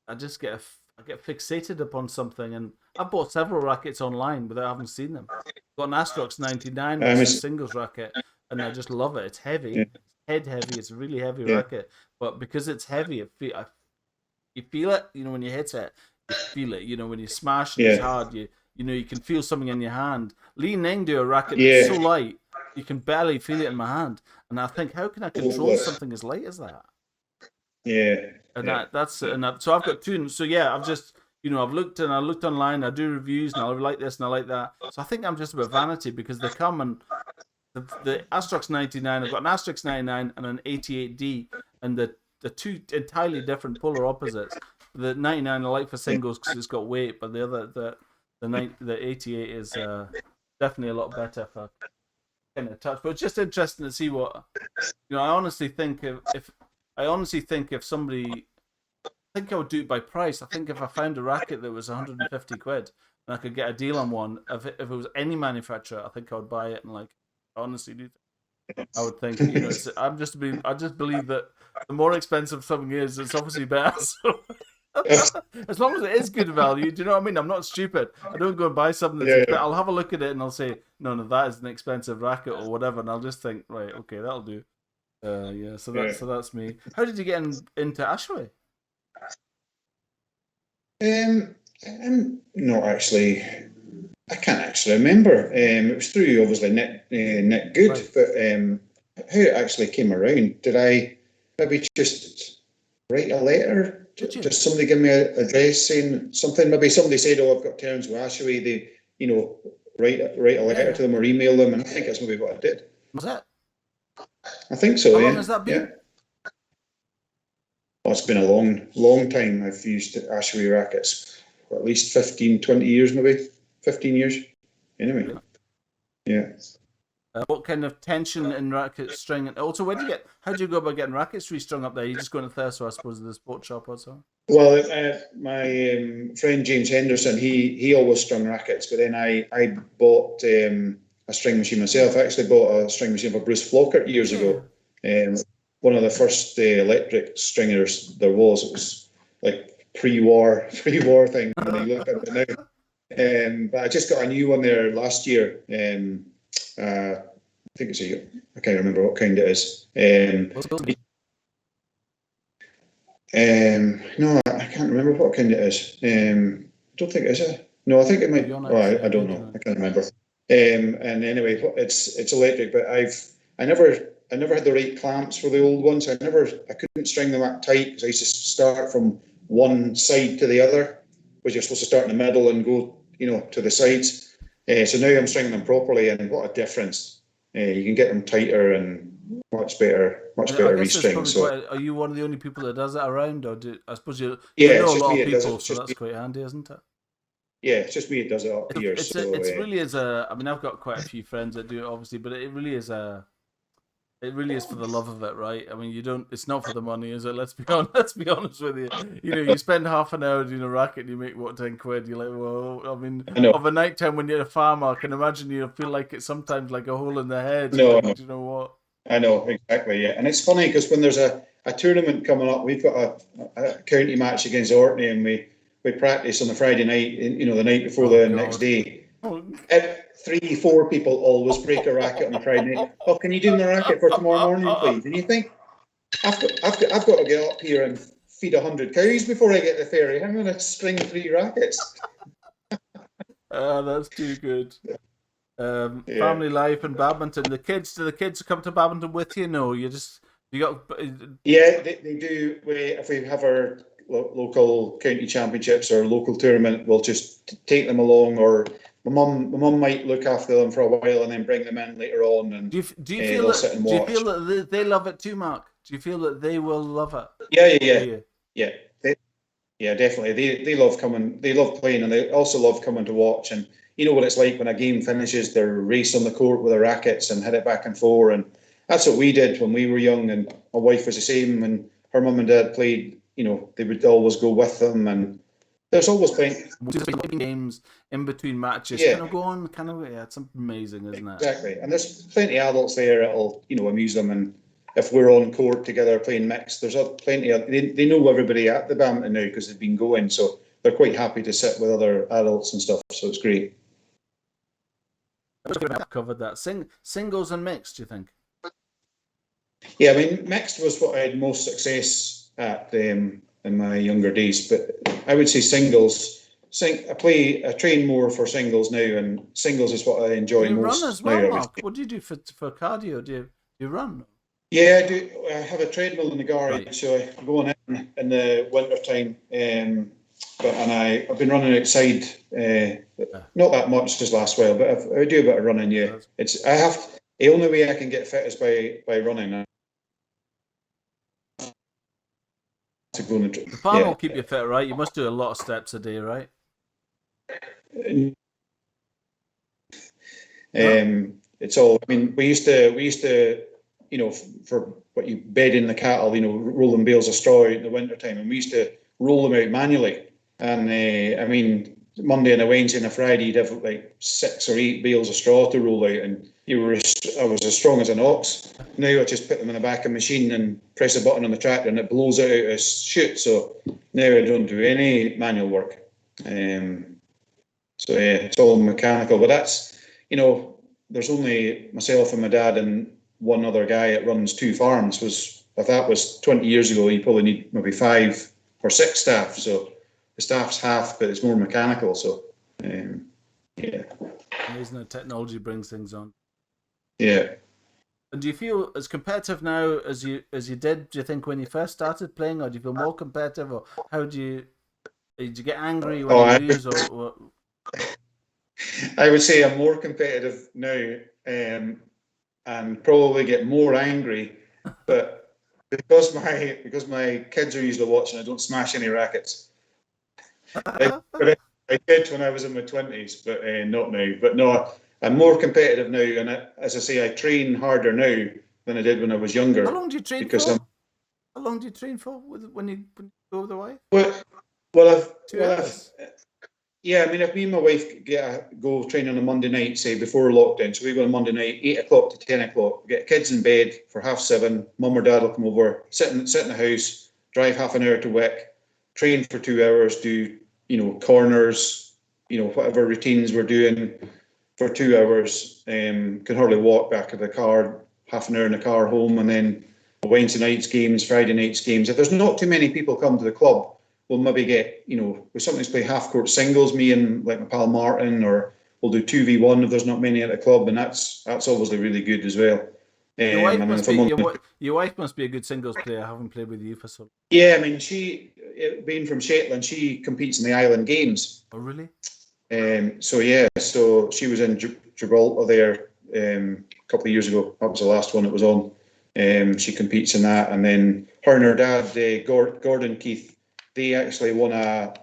I get fixated upon something, and I bought several rackets online without having seen them. Got an Astrox 99, which is a singles racket, and I just love it. It's heavy, Yeah. head heavy. It's a really heavy racket, but because it's heavy, you feel it. When you hit it, you feel it. When you smash it, it's hard. You can feel something in your hand. Li Ning do a racket that's so light, you can barely feel it in my hand. And I think, how can I control something as light as that? Yeah. So I've got two. So yeah, I've just I've looked online. I do reviews, and I like this and I like that. So I think I'm just about vanity because they come and the Astrox 99. I've got an Astrox 99 and an 88D, and the two entirely different polar opposites. The 99 I like for singles because it's got weight, but the 88 is definitely a lot better for kind of touch. But it's just interesting to see what I honestly think if somebody, I think I would do it by price. I think if I found a racket that was 150 quid and I could get a deal on one, if it was any manufacturer, I think I would buy it. And honestly do. I would think I just believe that the more expensive something is, it's obviously better. So as long as it is good value, do you know what I mean? I'm not stupid. I don't go and buy something that's I'll have a look at it and I'll say, no, that is an expensive racket or whatever, and I'll just think, right, okay, that'll do. So that's me. How did you get into Ashway? I'm not actually. I can't actually remember. It was through obviously Nick Good, right. But how it actually came around? Did I maybe just write a letter? Just somebody give me an address saying something? Maybe somebody said, "Oh, I've got terms with Ashway." They, write a letter to them or email them, and I think that's maybe what I did. Was that? I think so. How long has that been? Yeah. Well, it's been a long time. I've used Ashway rackets for at least 15, 20 years, maybe 15 years. Anyway, yeah. What kind of tension in racket string? And also, how do you go about getting rackets restrung up there? You just go to Thurso, I suppose, at the sports shop or so? Well, my friend James Henderson, he always strung rackets, but then I bought a string machine myself. I actually bought a string machine for Bruce Flockert years ago. One of the first electric stringers there was. It was like pre-war thing when you look at it now. But I just got a new one there last year. I think it's I can't remember what kind it is. No, I can't remember what kind it is. I don't think it is. No, I think it might. I don't know. I can't remember. And anyway, it's electric, but I never had the right clamps for the old ones. I couldn't string them up tight because I used to start from one side to the other, which you're supposed to start in the middle and go, to the sides. So now I'm stringing them properly, and what a difference! You can get them tighter and much better I guess there's restring. probably So quite. Are you one of the only people that does that around, or I suppose you yeah, know it's a just lot me. of It does people, it. so that's quite handy, isn't it? Yeah, it's just me. It does it up here. So It's really is a. I mean, I've got quite a few friends that do it, obviously, but it really is a. It really is for the love of it, right? I mean, you don't. It's not for the money, is it? Let's be honest. Let's be honest with you. You know, you spend half an hour doing a racket, and you make what, 10 quid. You're like, well, I mean, I know. of a night time when you're a farmer, I can imagine you feel like it's sometimes like a hole in the head. No, Like, do you know what? I know exactly. Yeah, and it's funny because when there's a tournament coming up, we've got a county match against Orkney, and we practice on the Friday night. You know, the night before Oh the next God. day. Oh. 3, 4 people always break a racket on a Friday night. Oh, can you do my racket for tomorrow morning, please? And you think, I've got to get up here and feed 100 cows before I get the ferry. I'm going to string 3 rackets. That's too good. Yeah, Family life and badminton. Do the kids come to badminton with you? No, you got. yeah, they do. If we have our local county championships or local tournament, we'll just take them along. Or my mum might look after them for a while and then bring them in later on, and Do you feel they'll sit and Do you watch. feel that they love it too, Mark? Do you feel that they will love it? Yeah. Yeah, yeah, definitely. They love coming. They love playing, and they also love coming to watch. And you know what it's like when a game finishes. They're race on the court with their rackets and hit it back and forth. And that's what we did when we were young. And my wife was the same. When her mum and dad played, you know, they would always go with them. And there's always playing. Games in between matches, Yeah, yeah, it's amazing, isn't it? exactly. And there's plenty of adults there that'll, you know, amuse them. And if we're on court together playing mixed, there's plenty of, they know everybody at the badminton now because they've been going. So they're quite happy to sit with other adults and stuff. So it's great. I've covered that. Singles and mixed, do you think? Yeah, I mean, mixed was what I had most success at in my younger days, but I would say singles. I train more for singles now, and singles is what I enjoy Do you run as most now. well, I would Mark? say. What do you do for cardio? Do you run? Yeah, I do. I have a treadmill in the garage, Right. so I go on it in the winter time. I've been running outside, not that much this last while, but I do a bit of running. Yeah, the only way I can get fit is by running. To go on The farm will keep you fit, right? You must do a lot of steps a day, right? It's all. I mean, we used to, you know, for what you bed in the cattle, you know, rolling bales of straw out in the winter time, and we used to roll them out manually. And I mean, Monday and a Wednesday and a Friday, you'd have like 6 or 8 bales of straw to roll out, and I was as strong as an ox. Now I just put them in the back of the machine and press a button on the tractor, and it blows it out a chute. So now I don't do any manual work. So yeah, it's all mechanical. But that's, you know, there's only myself and my dad and one other guy that runs 2 farms. If that was 20 years ago, you probably need maybe 5 or 6 staff. So the staff's half, but it's more mechanical. So yeah. Amazing how technology brings things on. Yeah. And do you feel as competitive now as you did? Do you think when you first started playing, or do you feel more competitive, or how do you get angry when you lose, or? I would say I'm more competitive now, and probably get more angry, but because my kids are usually watching, I don't smash any rackets. I did when I was in my 20s, but not now. But no, I'm more competitive now, and as I say, I train harder now than I did when I was younger. How long do you train because for? How long do you train for when you go with the wife? Well, 2 hours. Yeah, I mean, if me and my wife go train on a Monday night, say before lockdown, so we go on Monday night, 8 o'clock to 10 o'clock, get kids in bed for 7:30, mum or dad will come over, sit in the house, drive half an hour to Wick, train for 2 hours, do, you know, corners, you know, whatever routines we're doing for 2 hours, can hardly walk back to the car, half an hour in the car home, and then Wednesday night's games, Friday night's games. If there's not too many people come to the club, we'll maybe get, you know, we sometimes play half court singles, me and like my pal Martin, or we'll do 2v1 if there's not many at the club, and that's obviously really good as well. Your wife must be your wife must be a good singles player, having played with you for so long. Yeah, I mean, she, being from Shetland, she competes in the Island Games. Oh, really? So she was in Gibraltar there a couple of years ago. That was the last one that was on. She competes in that, and then her and her dad, Gordon Keith, they actually won a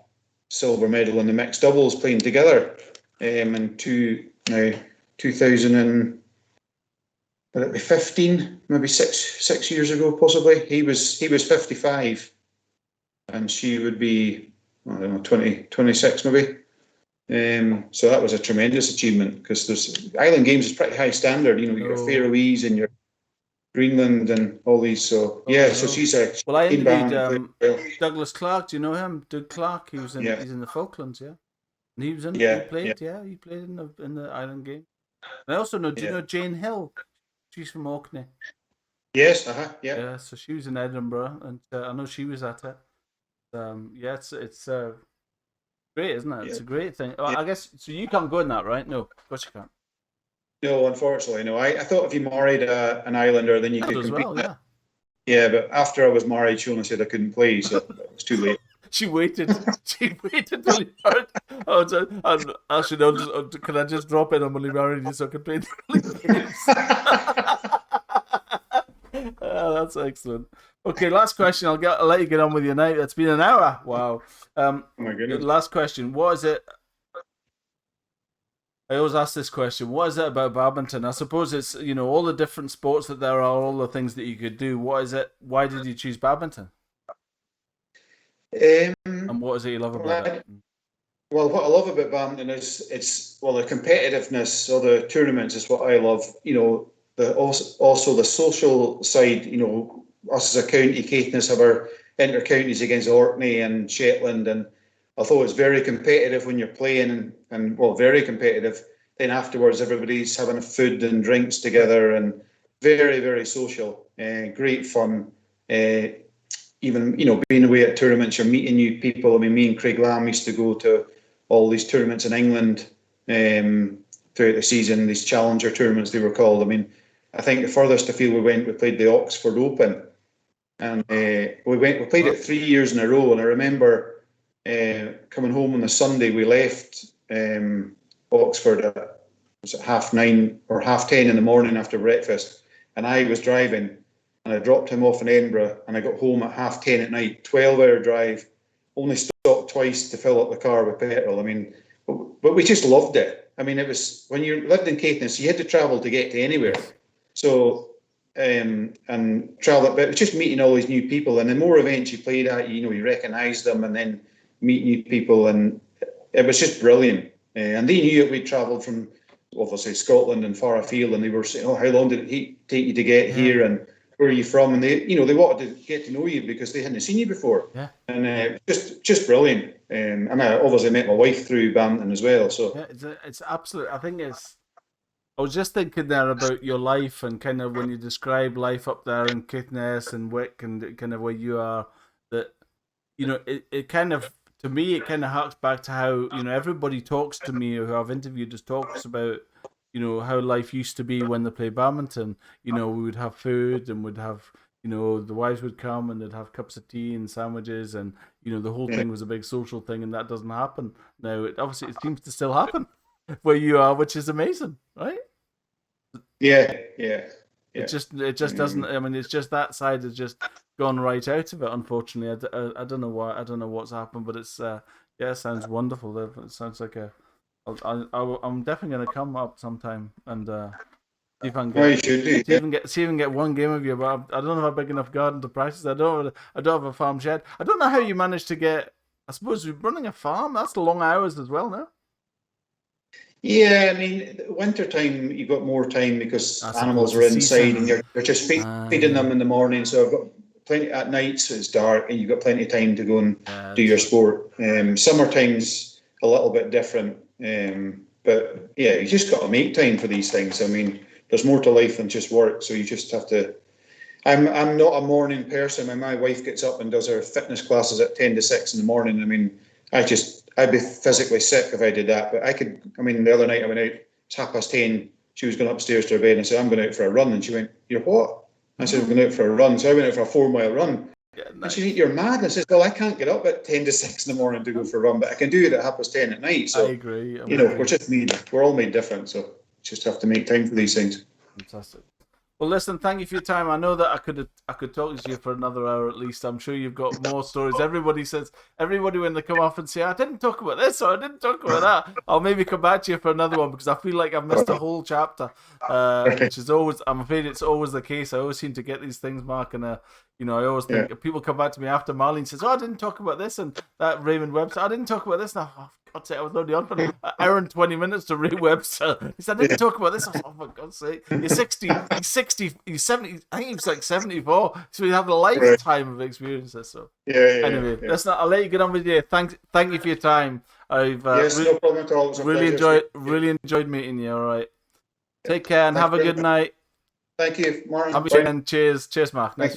silver medal in the mixed doubles playing together in 2015, maybe six years ago, possibly. He was 55, and she would be, I don't know, 26 maybe. So that was a tremendous achievement, because there's Island Games is pretty high standard. You know, your Faroese and your Greenland and all these. So so she's a well. I interviewed Douglas Clark. Do you know him? Doug Clark. He's in the Falklands, yeah. And he was in. He played in the Island Game. And I also know. Do you know Jane Hill? She's from Orkney. Yes. Yeah. So she was in Edinburgh, and I know she was at it. It's great, isn't it? It's a great thing. Well, I guess so. You can't go in that, right? No, of course you can't. No, unfortunately, no. I thought if you married an Islander, then you could compete. Well, yeah, but after I was married, she only said I couldn't play, so it was too late. She waited. She waited till you heard. Actually, no. Can I just drop in? I'm only married you, so I can play the games. That's excellent. Okay, last question. I'll let you get on with your night. It's been an hour. Wow. Oh my goodness. Last question. What is it? I always ask this question. What is it about badminton? I suppose it's, all the different sports that there are, all the things that you could do. What is it? Why did you choose badminton? And what is it you love about it? Well, what I love about badminton is the competitiveness of the tournaments is what I love. Also the social side. Us as a county, Caithness have our inter-counties against Orkney and Shetland, and although it's very competitive when you're playing, and very competitive, then afterwards everybody's having food and drinks together, and very, very social, great fun. Even being away at tournaments, you're meeting new people. I mean, me and Craig Lamb used to go to all these tournaments in England throughout the season. These challenger tournaments, they were called. I mean, I think the furthest afield we played the Oxford Open, and we played it 3 years in a row. And I remember coming home on the Sunday. We left Oxford at 9:30 or 10:30 in the morning after breakfast, and I was driving, and I dropped him off in Edinburgh, and I got home at 10:30 at night. 12-hour drive, only stopped twice to fill up the car with petrol. I mean, but we just loved it. I mean, it was, when you lived in Caithness, you had to travel to get to anywhere. So and travel, but it was just meeting all these new people, and the more events you played at, you recognise them, and then meet new people, and it was just brilliant. And they knew that we travelled from obviously Scotland and far afield, and they were saying, "Oh, how long did it take you to get here, and where are you from?" And they wanted to get to know you because they hadn't seen you before. Yeah. And just brilliant. And I obviously met my wife through badminton as well. So yeah, it's absolute. I think it's. I was just thinking there about your life, and kind of when you describe life up there in Caithness and Wick and kind of where you are, that it kind of, to me, it kind of harks back to how everybody talks to me who I've interviewed just talks about how life used to be when they play badminton. We would have food, and we'd have the wives would come, and they'd have cups of tea and sandwiches, and the whole thing was a big social thing, and that doesn't happen now. It seems to still happen where you are, which is amazing, right? Yeah. It just doesn't. I mean, it's just that side has just gone right out of it. Unfortunately, I don't know why. I don't know what's happened, but it's it sounds wonderful. It sounds like I'm definitely gonna come up sometime and see if I can get one game of you. But I don't have a big enough garden to practice. I don't have a farm shed. I don't know how you managed to get. I suppose you're running a farm. That's the long hours as well, no? Yeah, I mean, winter time you got more time because animals are inside, and you're just feeding them in the morning. So I've got plenty at night, so it's dark, and you've got plenty of time to go and do your sport. Summertime's a little bit different, but yeah, you just got to make time for these things. I mean, there's more to life than just work, so you just have to. I'm not a morning person. My wife gets up and does her fitness classes at 10 to 6 in the morning. I mean, I'd be physically sick if I did that. But I could. I mean, the other night I went out. It's 10:30. She was going upstairs to her bed, and I said, "I'm going out for a run." And she went, "You're what?" I said, "I'm going out for a run." So I went out for a 4-mile run. Yeah, And nice. she said, "You're mad." I says, "Well, I can't get up at 10 to 6 in the morning to go for a run, but I can do it at 10:30 at night." I So, agree. we're all made different. So, just have to make time for these things. Fantastic. Well, listen, thank you for your time. I know that I could talk to you for another hour at least. I'm sure you've got more stories. Everybody when they come off and say, I didn't talk about this or I didn't talk about that, I'll maybe come back to you for another one because I feel like I've missed a whole chapter, which is always, I'm afraid it's always the case. I always seem to get these things, Mark, and I always think people come back to me after Marlene says, I didn't talk about this, and that Raymond Webster, I didn't talk about this. Now, God's sake, I was only on for an hour and 20 minutes to Ray Webster. He said, I didn't talk about this. I was like, oh, for God's sake. He's 60, he's 70, I think he was like 74. So we have a lifetime of experiences. So, anyway, listen, I'll let you get on with you. Thank you for your time. I've no problem at all. really enjoyed meeting you. All right. Take care and have a good night. Thank you, Martin. Have a cheers, Mark. Thanks.